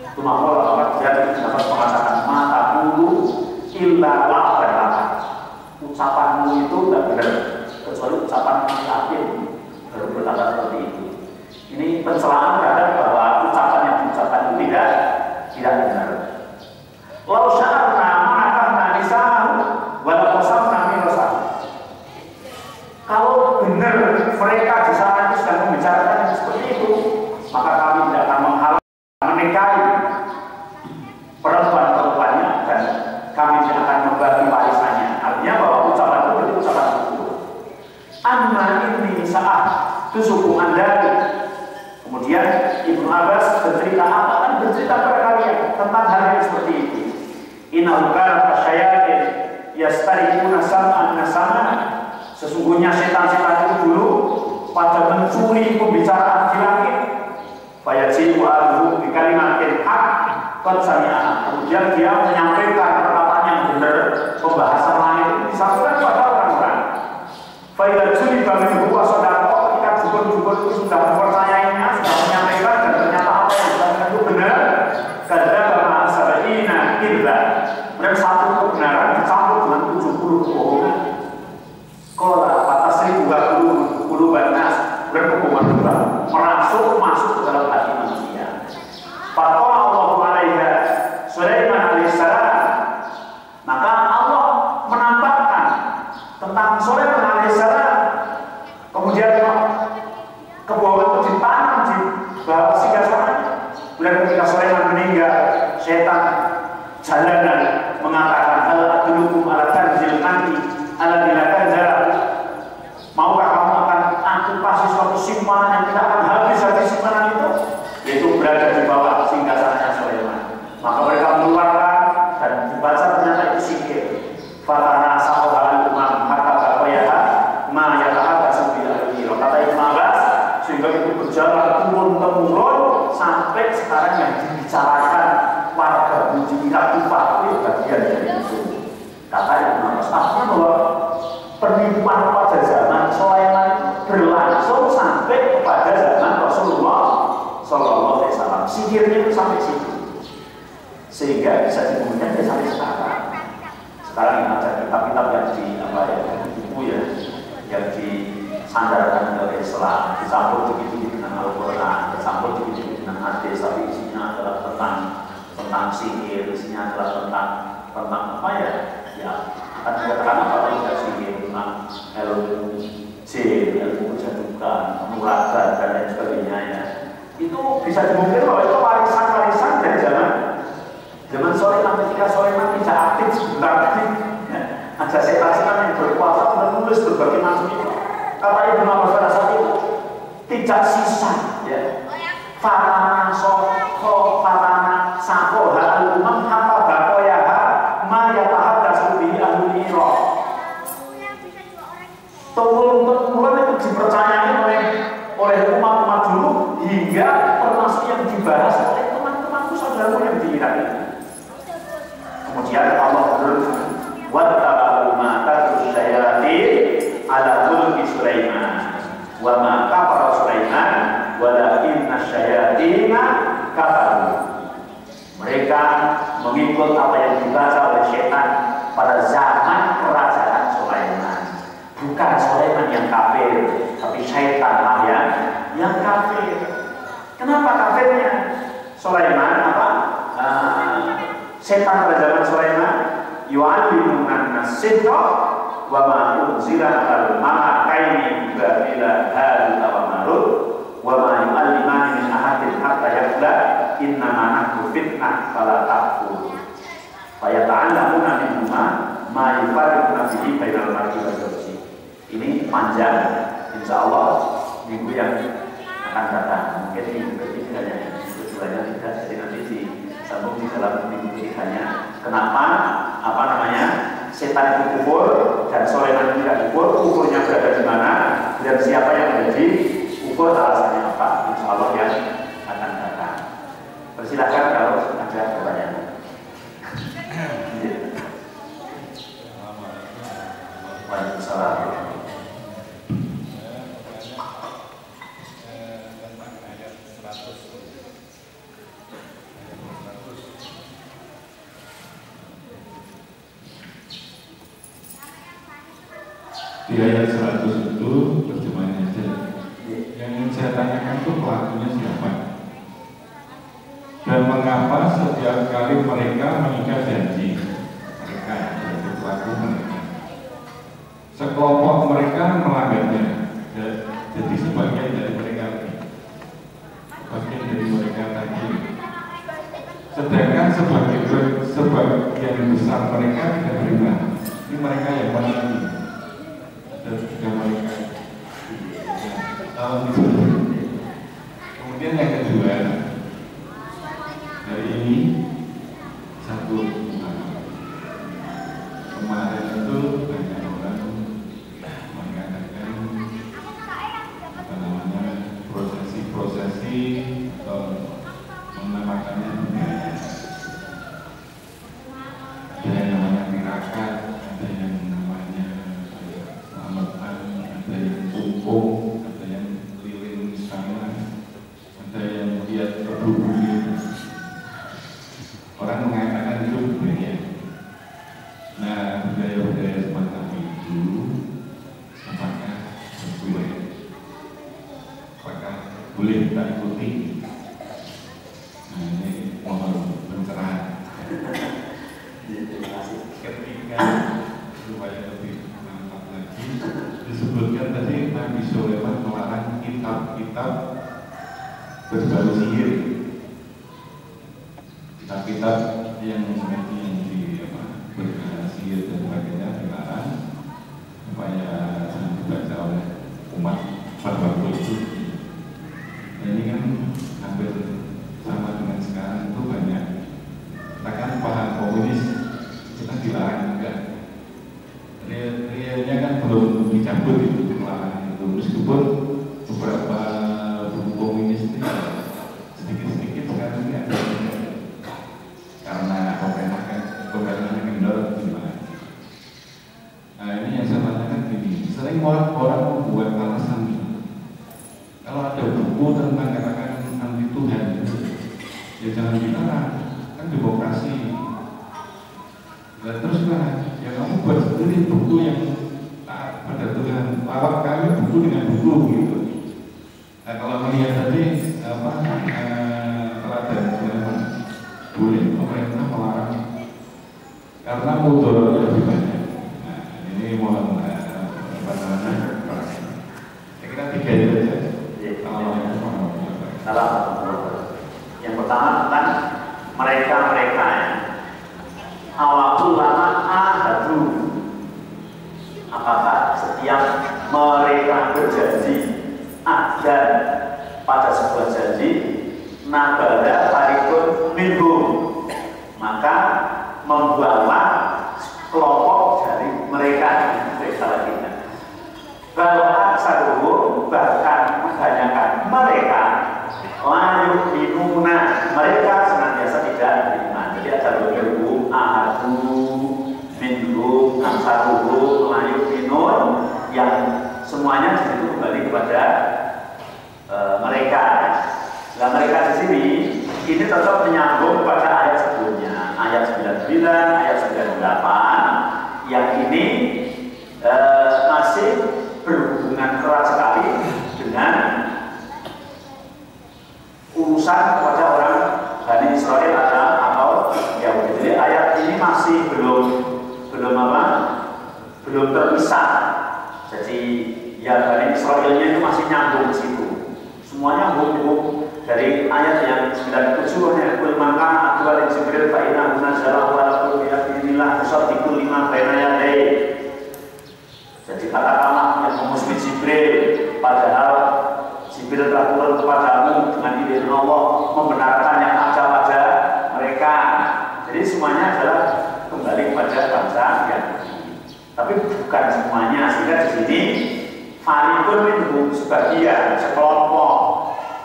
Itu makhluk dia dapat mengatakan mata dulu illa dan laka. Ucapanmu itu tidak benar kecuali ucapan yakin baru berkata seperti itu. Ini pencelaan terhadap bahwa ucapan yang diucapkan itu tidak benar. Lau sya'arna ma'akahna nisa'ahu wala qasamna mirasah. Kalau benar mereka di sana itu sedang membicarakan yang seperti itu, maka kami tidak akan menghalang menikahi perempuan-perempuannya dan kami tidak akan membagi warisannya. Artinya bahwa ucapan itu berarti ucapan itu. Anna ini saat tusuku andari. Kemudian Ibnu Abbas bercerita apa? Kan bercerita kepada kalian tentang hal yang seperti itu. Innahu kana kasyayatin yastariquna sam'an nasama. Sesungguhnya setan-setan itu dulu pada mencuri pembicaraan di langit. Fayajibu aluhu bi kalimatin haq qad sami'a. Kemudian dia menyampaikan perkataan yang benar, pembahasan langit itu disampaikan kepada orang-orang. Fa idza juliba minhu wa sadaqa, ketika jubur-jubur itu sudah mempercayainya, sudah menyampaikan dan ternyata apa yang disampaikan itu benar, kadzdzaba ma'a sab'ina kidza. Dan satu kebenaran dicampur dengan 70 kebohongan. Qala fatasrifu wa quluban nas berhubungan juga masuk ke dalam hati manusia. Faqala Allahu alaiha Sulaiman alaihissalam, maka Allah menampakkan tentang Sulaiman alaihissalam. Kemudian kebohongan itu ditanam di bawah singgasananya. Kemudian ketika Sulaiman meninggal, setan jalanan mengatakan, hal adulukum ala kanzil nanti ala dilakan jarak. Maukah kamu akan aku kasih suatu simpanan yang tidak akan habis simpanan itu? Yaitu berada di bawah singgasananya Sulaiman. Maka mereka mengeluarkan dan dibaca ternyata itu sihir. Fatana sahoha umam hatta bakoyaha ma yatahadda sebilah ini. Kata Ibn Abbas, sehingga itu berjalan turun-temurun sampai sekarang yang dibicarakan warga Bujimika Tufah itu bagian dari itu. Kata Ibn Abbas, artinya bahwa penipuan pada zaman Sulaiman berlangsung sampai kepada zaman Rasulullah Sallallahu Alaihi Wasallam. Sihirnya itu sampai situ, sehingga bisa dibuktikan sampai sekarang. Sekarang ini ada kitab-kitab yang buku yang disandarkan oleh Islam, dicampur begitu dengan Al-Quran, dicampur begitu dengan hadis, tapi isinya adalah tentang sihir, isinya adalah tentang apa ya? Ya, akan dikatakan apa tidak sihir, tentang ilmu jin, ilmu kejadukan, muragan dan lain sebagainya ya. Itu bisa dimungkinkan bahwa itu warisan dari zaman Sulaiman, ketika Sulaiman tidak aktif sebentar lagi ya, ada setan-setan yang berkuasa menulis berbagai macam itu. Kata Ibnu Abbas pada saat itu tidak sisa ya. Fatana sako hal umam hatta bakoyaha ma yatahaddatsu bihi ahlul Iraq. Turun-temurun itu dipercayai oleh umat-umat dulu hingga termasuk yang dibahas oleh teman-temanku saudaraku yang di Irak ini. Kemudian Allah berfirman, "Wattaba'u ma tatlu syayatin ala mulki Sulaiman, wa ma kafara Sulaiman, walakinna syayatina kafaru." Mereka mengikut apa yang dibaca oleh setan pada zaman kerajaan Sulaiman. Bukan Sulaiman yang kafir, tapi syaitan yang kafir. Kenapa kafirnya? Sulaiman setan pada zaman Sulaiman yu'allimunan nas-sidqa wa ma unzila al-malakaini babila Harut wa Marut wa ma yu'allimani min ahadin hatta yaqula innama nahnu fitnah fala takfur fa yata'allamuna minhuma ma yufarriquna bihi bainal mar'i wa zawji. Ini panjang, insyaallah minggu yang akan datang. Mungkin minggu ketiganya, minggu keduanya tidak, jadi nanti disambung di dalam minggu ketiganya. Kenapa? Setan itu kufur dan Sulaiman tidak kufur. Kufurnya berada di mana dan siapa yang menjadi kufur, alasannya apa? Insya Allah yang akan datang. Persilahkan kalau ada pertanyaan. Waalaikumsalam. Di ayat 100 itu terjemahannya aja. Yang ingin saya tanyakan itu pelakunya siapa? Dan mengapa setiap kali mereka mengikat janji, mereka yaitu pelaku mereka, sekelompok mereka melanggarnya. Jadi sebagian dari mereka tadi. Sedangkan sebagian besar mereka tidak beriman. Ini mereka yang mengerti. Dan juga mereka kemudian yang kedua, dari ini satu kemarin itu banyak orang mengatakan prosesi atau menamakannya budaya. Ada yang namanya tirakat, ada yang namanya ada yang tumpung, ada yang keliling istana, ada yang lihat berduri. boleh kita ikuti. Nah ini mohon pencerahan. Terima kasih. Ketika supaya lebih mantap lagi, disebutkan tadi Nabi Sulaiman melarang kitab-kitab berbau sihir, kitab-kitab yang bersihir dan sebagainya dilarang supaya jangan dibaca oleh umat pada waktu itu. Nah, ini kan hampir sama dengan sekarang itu banyak. Kita kan paham komunis, kita dilarang enggak. Realnya kan belum dicabut itu pelarangan itu, meskipun beberapa buku komunis itu sedikit-sedikit sekarang ini ada karena pemerintah kendor gimana. Nah ini yang saya tanyakan gini, sering orang membuat alasan kalau ada buku tentang katakan anti Tuhan ya jangan dilarang, kan demokrasi. Dan terus ya kamu buat sendiri buku yang taat pada Tuhan, lawan kami buku dengan buku gitu. Nah kalau melihat tadi teladan boleh pemerintah melarang karena mudaratnya lebih banyak. Nah ini mohon saya kira 3 itu aja. Salah. Yang pertama tentang mereka awal ulama ahadu. Apakah setiap mereka berjanji ada pada sebuah janji nabada tarikun minggu, maka membawa kelompok dari mereka lagi. Kalau aksaruhum bahkan kebanyakan mereka layu minuna, mereka senantiasa tidak beriman. Jadi ada beberapa ahadu minhum aksaruhum layu minun yang semuanya itu kembali kepada mereka. Nah mereka di sini ini tetap menyambung pada ayat sebelumnya, ayat 99, ayat 98 yang ini masih berhubungan keras sekali dengan urusan kepada orang Bani Israel atau Yahudi. Jadi ayat ini masih belum terpisah. Jadi ya Bani Israelnya itu masih nyambung di situ. Semuanya nyambung dari ayat yang 97 nya kul maka atwal Jibril fa inna munazzalahu ala kulli abdillah musaddiqul lima baina yadayhi. Jadi katakanlah yang memusuhi Jibril, padahal Jibril telah turun kepadamu dengan izin Allah membenarkan yang ada pada mereka. Jadi semuanya adalah kembali kepada bangsa Yahudi. Tapi bukan semuanya, sehingga di sini farikun minhum sebagian, sekelompok.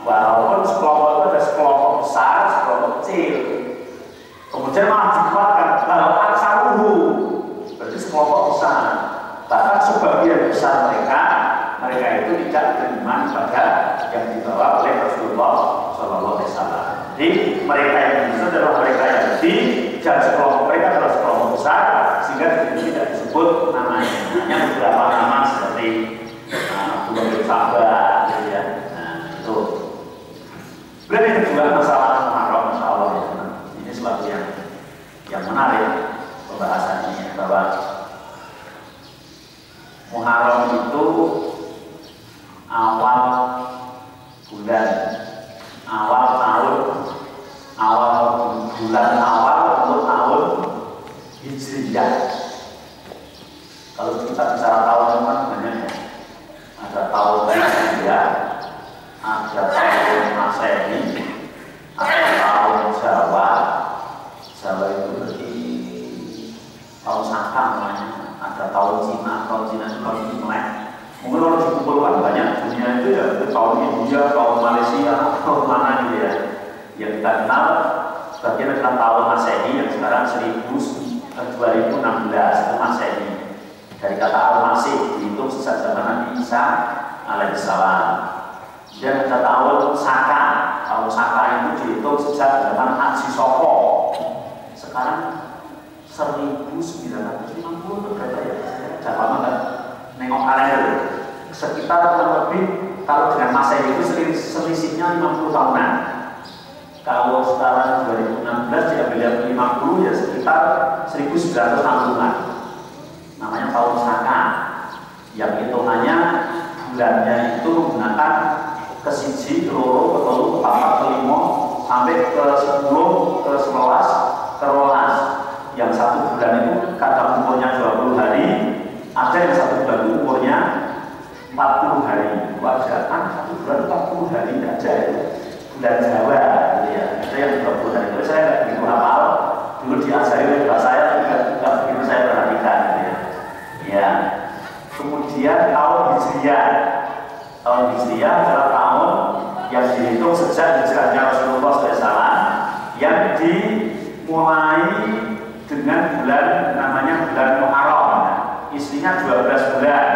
Walaupun sekelompok itu ada sekelompok besar, sekelompok kecil. Kemudian malah dikuatkan kalau aksaruhu, berarti sekelompok besar. Bahkan sebagian besar mereka itu tidak beriman pada yang dibawa oleh Rasulullah SAW. Jadi mereka yang itu adalah mereka yang dan sekelompok mereka adalah sekelompok besar, sehingga itu tidak disebut namanya. Hanya beberapa nama seperti Abdullah bin Sabah, gitu ya. Nah itu. Kemudian yang kedua masalah Muharram, Masya Allah ya. Ini sesuatu yang menarik pembahasannya, bahwa Muharram itu awal bulan, awal tahun, awal bulan awal untuk tahun Hijriyah. Kalau kita bicara tahun kan banyak ya. Ada tahun Hijriyah, ada tahun Masehi, ada tahun Jawa. Jawa itu berarti tahun Saka namanya. Ada tahun Cina itu tahun Imlek. Mungkin kalau dikumpulkan banyak dunia itu ya itu tahun India, tahun Malaysia, tahun mana gitu ya. Yang kita kenal sebagian adalah tahun Masehi yang sekarang 2016 itu Masehi. Dari kata Al-Masih dihitung sejak zaman Nabi Isa alaihissalam. Dan ada tahun Saka. Tahun Saka itu dihitung sejak zaman Haji Soko. Sekarang 1950 berapa ya? Jangan banget nengok kalender. Sekitar kurang lebih kalau dengan Masehi itu selisihnya 50 tahunan. Kalau sekarang 2016 diambil 50 ya sekitar 1960-an. Namanya tahun Saka. Yang hitungannya bulannya itu menggunakan ke-1, ke-2, ke-3, ke-4, ke-5 sampai ke-10, ke-11, ke-12. Yang satu bulan itu kadang umurnya 20 hari, ada yang satu bulan itu umurnya 40 hari. Wajar kan satu bulan 40 hari tidak ada itu. Bulan Jawa gitu ya. Itu yang 20 hari. Tapi saya nggak begitu hafal. Dulu diajari oleh bapak saya juga begitu saya perhatikan gitu ya. Ya. Kemudian tahun Hijriah. Tahun Hijriah adalah tahun yang dihitung sejak hijrahnya Rasulullah SAW, yang dimulai dengan bulan namanya bulan Muharram. Isinya 12 bulan.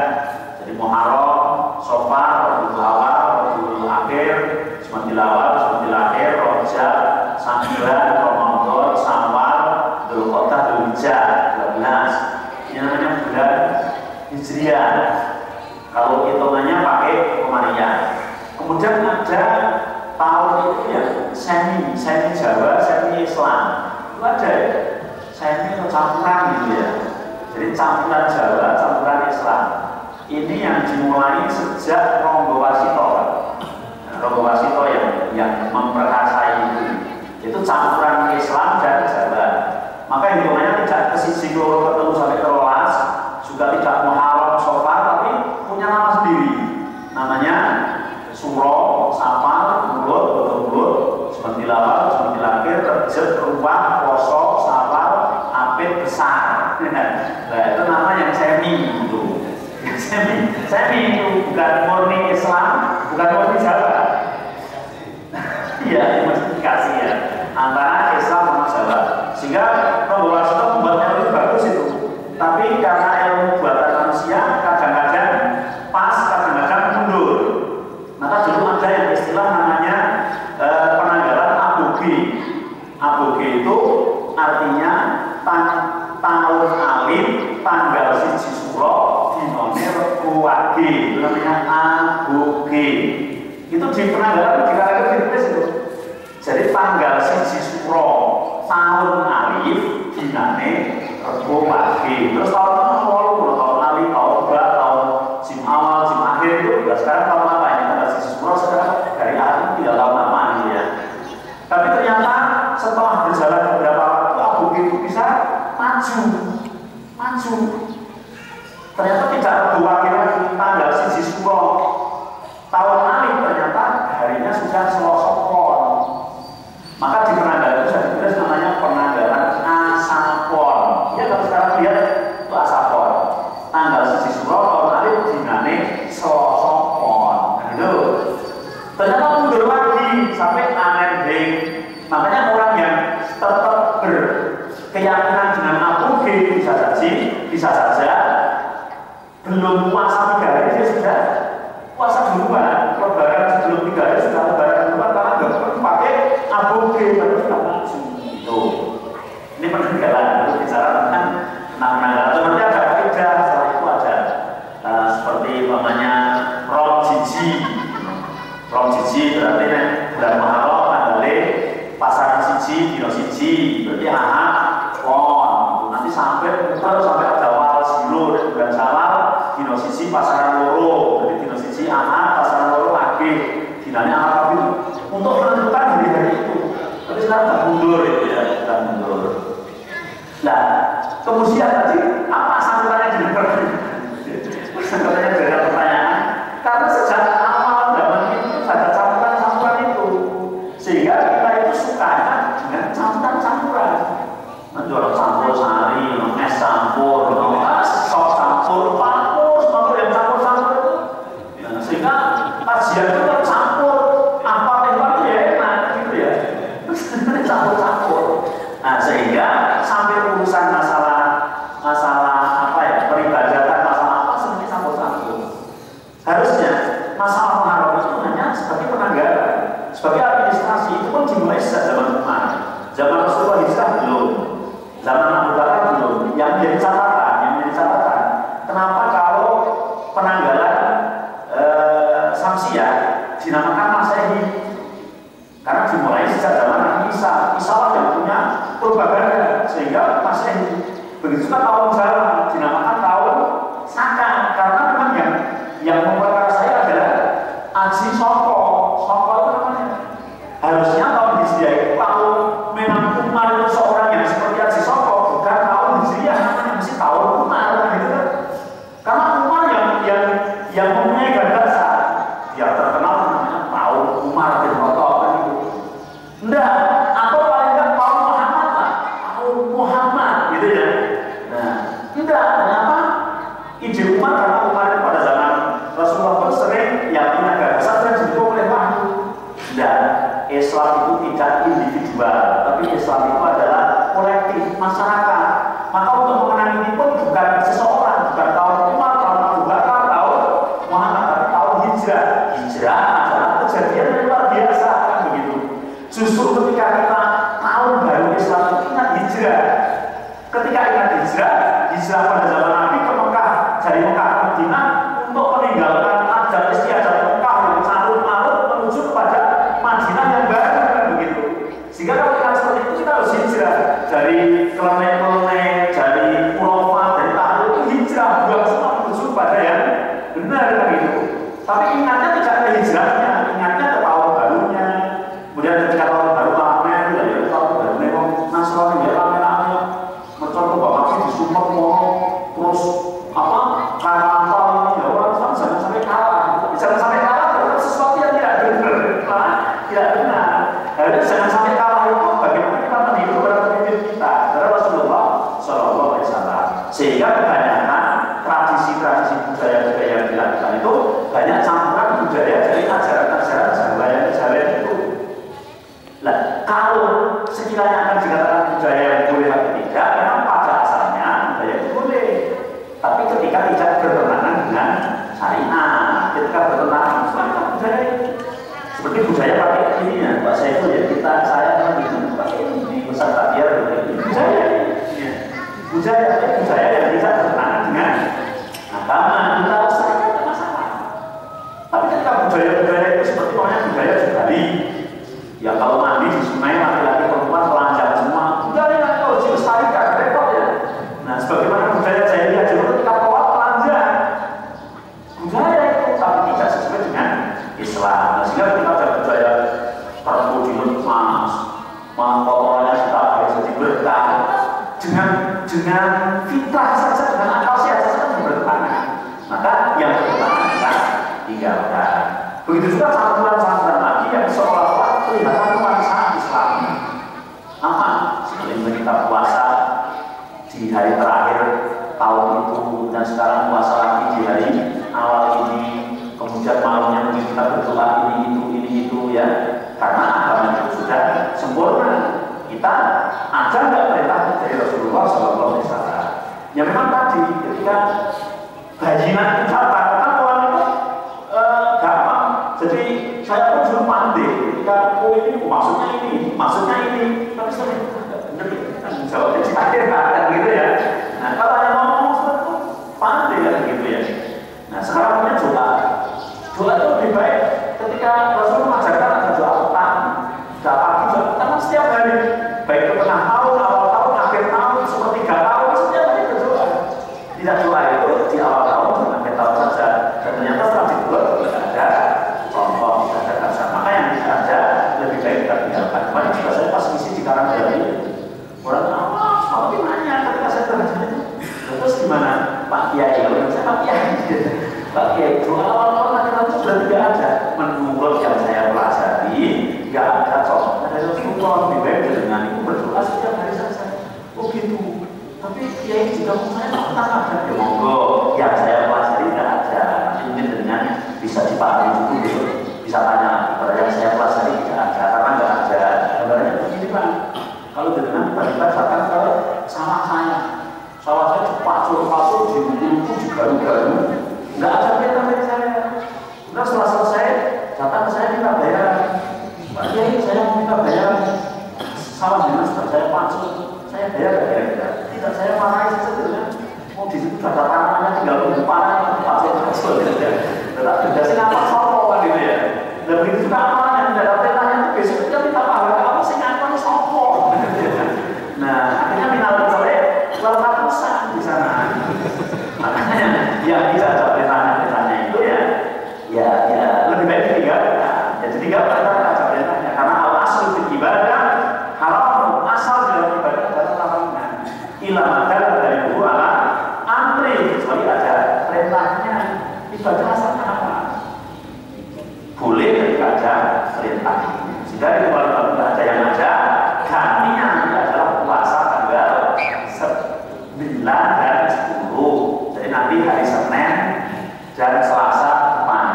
Jadi Muharram, Safar, Rabiul Awal, Rabiul Akhir, Jumadil Awal, Jumadil Akhir, Rajab, Sya'ban, Ramadan, Syawal, Dzulqa'dah, Dzulhijjah, 12. Ini namanya bulan Hijriah. Kalau hitungannya pakai Komariah. Kemudian ada tahun itu ya semi Jawa, semi Islam. Itu ada ya, semi atau campuran gitu ya. Jadi campuran Jawa, campuran Islam. Ini yang dimulai sejak Ronggo Wasito. Ronggo Wasito yang memperkasai itu campuran Islam dan Jawa. Maka hitungannya tidak ke-1, ke-2 sampai ke-12, juga tidak Muharram, Safar, tapi punya nama sendiri. Namanya Suro, Safar, Bulut, Bulut, Jumadil Awal, Jumadil Akhir, Rejab, Ruwah, Poso, Sawal, Apit, Besar. Nah itu nama yang semi itu. Semi itu bukan murni Islam, bukan murni Jawa. Iya, ini mesti dikasih ya antara Islam dan Jawa. Sehingga Ronggo Wasito membuatnya itu bagus itu. Tapi karena ilmu buatan manusia kadang-kadang pas, kadang-kadang mundur. Maka dulu ada yang istilah namanya penanggalan aboge. Aboge itu artinya tahun alim, tanggal 1 Suro, dinone Rebo Wage. Itu namanya aboge. Itu di penanggalan dikatakan ditulis itu. Jadi tanggal 1 Suro, tahun alif, dinane Rebo Wage. Terus tahun 60, tahun alif, tahun ba, tahun jim awal, jim akhir itu. Sekarang tahun apa ini? Tanggal 1 Suro sekarang dari alif tidak tahu nama gitu ya. Tapi ternyata setelah berjalan beberapa waktu, aboge itu bisa maju. Ternyata tidak Rebo Wage lagi, tanggal 1 Suro. Tahun alif ternyata harinya sudah Selasa Pon. Maka di penanggalan itu sudah ditulis namanya penanggalan Asapon. Ya kalau sekarang lihat itu Asapon. Tanggal 1 Suro tahun alif dinane Selasa Pon. Gitu. Ternyata mundur lagi sampai Anending. Makanya orang yang tetap berkeyakinan dengan aboge bisa saja belum puasa 3 hari dia sudah puasa duluan. Lebaran sebelum 3 hari sudah lebaran duluan karena nggak pakai aboge baru sudah maju. Itu. Ini penanggalan. Lalu bicara tentang penanggalan. Sebenarnya ada kaidah. Setelah itu ada seperti namanya Rom Jiji berarti bulan Muharram tanggalnya pasaran siji, dino siji, berarti Pon. Nanti sampai ada awal Zilo dan bulan Syawal, dino siji pasaran loro, berarti dino siji pasaran loro lagi, dinanya apa itu? Untuk menentukan hari-hari itu. Tapi sekarang nggak mundur itu ya, nggak mundur. Nah, kemudian tadi apa sambutannya di depan? Sambutannya dari pertanyaan. Karena sejak awal zaman itu ada campuran itu, sehingga kita itu sukanya dengan campuran. Menjual campur sari, es campur, sop campur, campur yang campur itu. Sehingga kajian itu campur apa ya enak gitu ya. Campur. Nah sehingga sampai urusan masalah apa ya peribadatan, masalah apa sebenarnya campur. Harusnya masalah Muharram itu hanya sebagai penanggalan, sebagai administrasi. Itu pun dimulai sejak zaman Umar, zaman Rasulullah hijrah belum, zaman Abu Bakar belum. Yang menjadi catatan, kenapa kalau penanggalan Samsiah dinamakan Masehi. Karena dimulai sejak zaman Nabi Isa. Isa lah yang punya propaganda sehingga Masehi. Begitu juga tahun Jawa dinamakan tahun Saka karena memang yang memperkara saya adalah Aji Soko. Soko itu namanya. Harusnya tahun Hijriah itu tahun memang Umar itu seorang yang seperti Aji Soko, bukan tahun Hijriah namanya mesti tahun Umar gitu kan. Karena Umar yang mempunyai gagasan dia terkenal namanya tahun Umar bin Khattab kan itu. Enggak, atau paling enggak tahun Muhammad lah, tahun Muhammad gitu ya. Nah, enggak, kenapa? Ide Umar karena Umar pada zaman Rasulullah pun sering yang punya gagasan dan didukung oleh wahyu. Dan Islam itu tidak individual, tapi Islam itu adalah kolektif masyarakat. Maka untuk mengenang ini pun bukan seseorang, bukan tahun Umar, tahun Abu Bakar, tahun Muhammad, tapi tahun hijrah. Hijrah adalah kejadian yang luar biasa, kan begitu. Justru ketika kita tahun baru Islam itu ingat hijrah. Ketika ingat hijrah pada zaman Nabi ke Mekah, dari Mekah ke Madinah untuk meninggalkan adat istiadat Mekah yang carut-marut menuju kepada Madinah yang baru, kan begitu. Sehingga kalau kita seperti itu kita harus hijrah dari klenek-klenek, dari Pulau dari Tahu itu hijrah buang semua menuju kepada yang benar, kan begitu. Tapi ingatnya tidak ke hijrahnya, ingatnya ke tahun barunya. Kemudian ketika tahun baru pamer, ya tahun barunya Nasrani ya pamer-pamer, mencoba bapak di Sumpah terus apa karnaval ini ya orang Islam jangan sampai kalah, jangan sampai kalah terhadap sesuatu yang tidak benar, tidak benar. Harusnya jangan sampai kalah itu bagaimana kita meniru pada pemimpin kita, dari Rasulullah SAW. Sehingga kebanyakan tradisi-tradisi budaya-budaya yang dilakukan itu banyak campuran budaya dari ajaran-ajaran Jawa itu. Nah, kalau sekiranya akan dikatakan budaya yang boleh atau tidak, memang pada asalnya budaya itu boleh. Tapi ketika tidak bertentangan dengan syariat, ketika bertentangan dengan budaya seperti budaya pakai ini ya, Pak Saiful ya, saya pakai ini besar tabiar budaya yang tidak bertentangan dengan agama, kita lestarikan tidak masalah. Tapi ketika budaya-budaya itu seperti budaya di Bali, ya kalau mandi di sungai laki-laki perempuan telanjang semua, budaya kalau dilestarikan repot ya. Nah, sebagaimana budaya jahiliyah dulu ketika sholat telanjang, budaya itu tapi tidak sesuai dengan Islam. Nah, sehingga kita ada budaya perempu dilepas, kotorannya kita harus jadi berkah dengan fitrah saja, dengan akal sehat saja bertentangan. Maka yang bertentangan kita tinggalkan. Begitu juga santunan-santunan lagi yang seolah-olah kelihatan nuansa Islam. Apa? Seperti kita puasa di hari terakhir tahun itu dan sekarang puasa lagi di hari awal ini, kemudian malamnya kita berdoa ini itu ya, karena agama itu sudah sempurna. Kita ada nggak perintah dari Rasulullah SAW? Ya memang tadi ketika bajinan ucapan kan orang itu gampang. Jadi saya pun dulu pandai ketika ini maksudnya ini, tapi saya benar kan jawabnya di akhir kan gitu ya. Nah kalau yang ngomong seperti itu pandai kan gitu ya. Nah sekarang punya doa itu lebih baik ketika Rasul mengajarkan ada doa petang, doa pagi, doa petang setiap hari, baik itu tengah tahun, awal tahun, akhir tahun, sepertiga tahun, setiap hari berdoa. Tidak doa itu di awal tahun dan akhir tahun saja. Dan ternyata setelah dibuat tidak ada contoh, tidak ada dasar. Maka yang tidak ada lebih baik kita tinggalkan. Kemarin juga saya pas misi di Karangdari, orang tapi nanya ketika saya belajar itu, terus gimana Pak Kiai? Kalau saya Pak Kiai, doa awal tahun akhir tahun sudah tidak ada. Menurut yang saya pelajari, tidak ada contohnya dari Rasulullah. Lebih baik dengan itu berdoa setiap hari saja. Oh gitu. Tapi Kiai juga saya tak ada. Ya monggo, yang saya pelajari tidak ada. Mungkin dengan bisa dipahami dulu gitu. Bisa tanya kepada yang saya pelajari tidak ada, karena tidak ada. Gambarnya begini Pak. Kalau dengan tiba-tiba datang ke sawah saya dipacul-pacul, diukur digaru-garu, nggak ada perintah dari saya. Nah setelah selesai datang ke saya minta bayaran. Pak Kiai, saya mau minta bayaran. Sawah dengan sudah saya pacul, saya bayar kira-kira. Tidak, saya marahi saja. Oh di situ ada tanamannya tinggal panen, pacul-pacul. Tetapi biasanya apa sopo kan gitu ya. Lebih begitu juga amalan yang tidak ada perintahnya itu besok kita minta pahala apa sih ngapain sopo. Nah akhirnya minal soleh wal matusan di sana. Makanya yang bisa ada perintahnya itu ya lebih baik ditinggalkan. Ya ditinggalkan karena ada perintahnya. Karena al asal di ibadah haram, asal dalam ibadah adalah larangan. Ilah dari guru ala amri kecuali ada perintahnya. Ibadah asalnya apa? Boleh ketika ada perintah. Jika di kalau ada yang ada gantinya adalah puasa tanggal 9 dan 10. Jadi nanti hari Senin dan Selasa depan.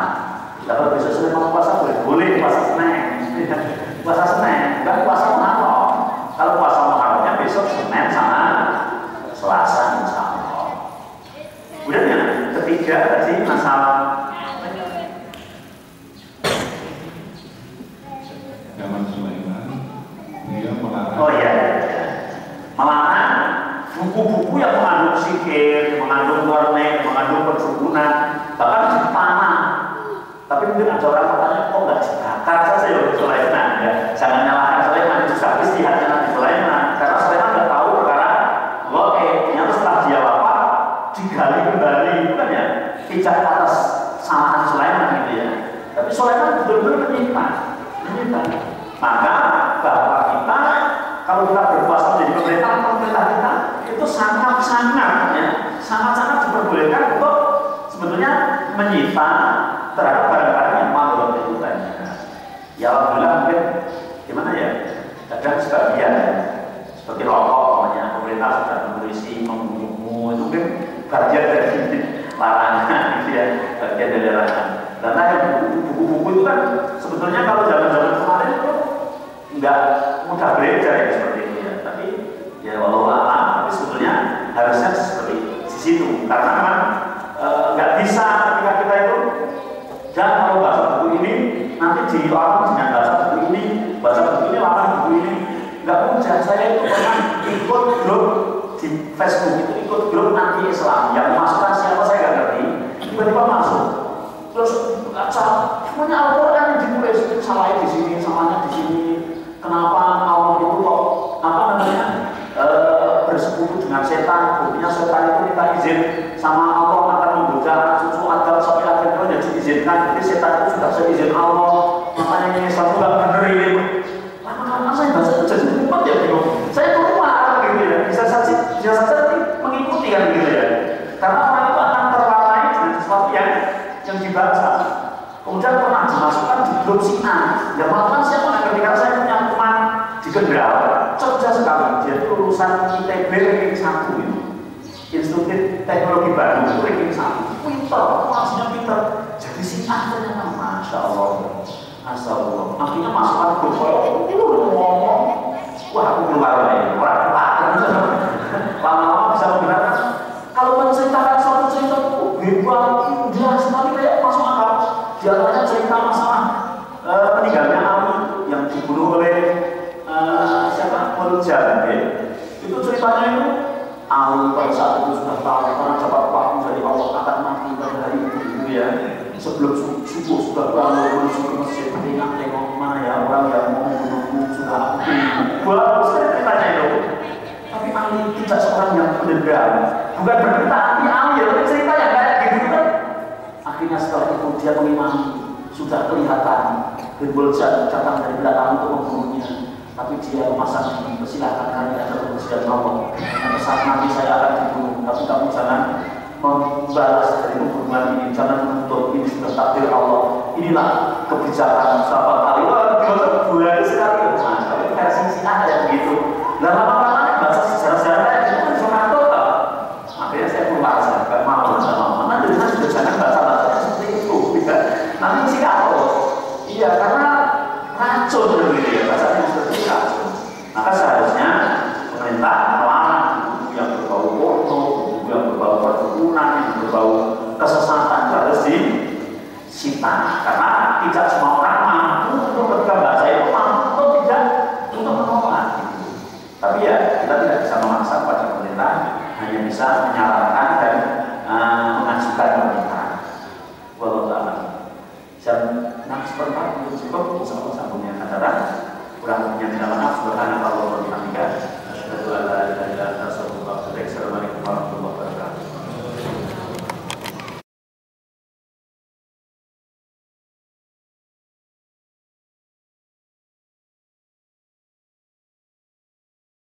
Kalau besok Senin mau puasa boleh puasa Senin. Puasa Senin, bukan puasa Muharram. Kalau puasa Muharramnya besok Senin sama Selasa insya Allah. Kemudian yang ketiga tadi masalah zaman Sulaiman, dia melarang. oh iya, melarang buku-buku yang mengandung sihir, mengandung warna, mengandung perdukunan, bahkan dipanah. Tapi mungkin ada orang katanya kok nggak dibakar saja ya Sulaiman ya. Jangan nyalakan Sulaiman, itu juga istihadnya Nabi Sulaiman. Karena Sulaiman nggak tahu perkara ternyata setelah dia wafat digali kembali, bukan ya? Tidak atas kesalahan Sulaiman gitu ya. Tapi Sulaiman betul-betul menyimpan. Maka bahwa kita kalau kita berpuasa menjadi pemerintah kita itu sangat-sangat diperbolehkan untuk sebetulnya menyita terhadap barang-barang yang mahal itu kan. Ya alhamdulillah mungkin gimana ya? Kadang sebagian seperti rokok namanya pemerintah sudah menulis membunuhmu itu mungkin bagian dari larangan gitu ya, bagian dari larangan. Karena yang buku-buku itu kan sebetulnya kalau zaman-zaman kemarin itu nggak mudah beredar ya seperti itu ya. Tapi ya walau alam, tapi sebetulnya harusnya seperti di situ. Karena memang nggak bisa ketika kita itu jangan kalau baca buku ini nanti dilarang dengan baca buku ini, baca buku ini larang buku ini. Nggak mudah. Saya itu pernah ikut grup di Facebook itu ikut grup anti Islam yang masukkan siapa saya nggak ngerti, tiba-tiba masuk. Terus semuanya Al-Quran yang ditulis itu salahnya di sini, salahnya di sini. Kenapa Allah itu kok bersekutu dengan setan? Buktinya setan itu minta izin sama Allah akan membuka susu Adam sampai akhirnya jadi diizinkan. Jadi setan itu sudah seizin Allah. Makanya ini Islam juga benar ini. Lama-lama saya baca itu jadi lupa ya bingung. Saya tuh lupa gitu ya. Bisa saja mengikuti kan gitu ya. Karena orang itu akan terwarnai dengan sesuatu yang dibaca. Kemudian pernah dimasukkan di grup Sina. Yang melakukan siapa? Ketika saya punya teman di Kendal, cerdas sekali. Dia itu lulusan ITB ranking 1 gitu. Institut Teknologi Bandung itu ranking 1. Pinter, masihnya pinter. Jadi Sina ternyata, masya Allah, astagfirullah. Akhirnya masukkan grup itu ngomong, wah aku keluar lagi. Lama-lama bisa menggunakan. Kalau menceritakan suatu cerita itu hebat, indah sekali kayak masuk akal. Di antaranya cerita masalah meninggalnya Ali yang dibunuh oleh siapa? Muljam. Itu ceritanya itu Ali pada saat itu sudah tahu karena dapat wahyu dari Allah akan mati pada hari itu ya. Sebelum subuh sudah bangun menuju ke masjid, tengok mana ya orang yang mau membunuhku sudah aku bagus ceritanya itu. Tapi Ali tidak seorang yang pendendam, bukan bercerita tapi Ali ya, tapi cerita yang kayak gitu kan. Akhirnya setelah itu dia mengimani, sudah kelihatan Muljam datang dari belakang untuk membunuhnya. Tapi dia memasang diri, persilahkan kalian ada kebencian Allah. Nanti saat nanti saya akan dibunuh, tapi kamu jangan membalas dari pembunuhan ini, jangan menuntut, ini sudah takdir Allah. Inilah kebijakan sahabat Ali. Wah, bulan sekali. Nah, tapi versi Sina ada begitu. Dan lama-lama baca sejarah-sejarah kayak gitu kan Soeharto tak. Akhirnya saya keluar, saya nggak mau sama mana. Jadi saya sudah jangan baca-bacanya seperti itu. Nanti sih kalau, iya karena racun gitu ya, bacanya seperti racun. Maka seharusnya pemerintah melarang buku yang berbau porno, buku yang berbau perkebunan, yang berbau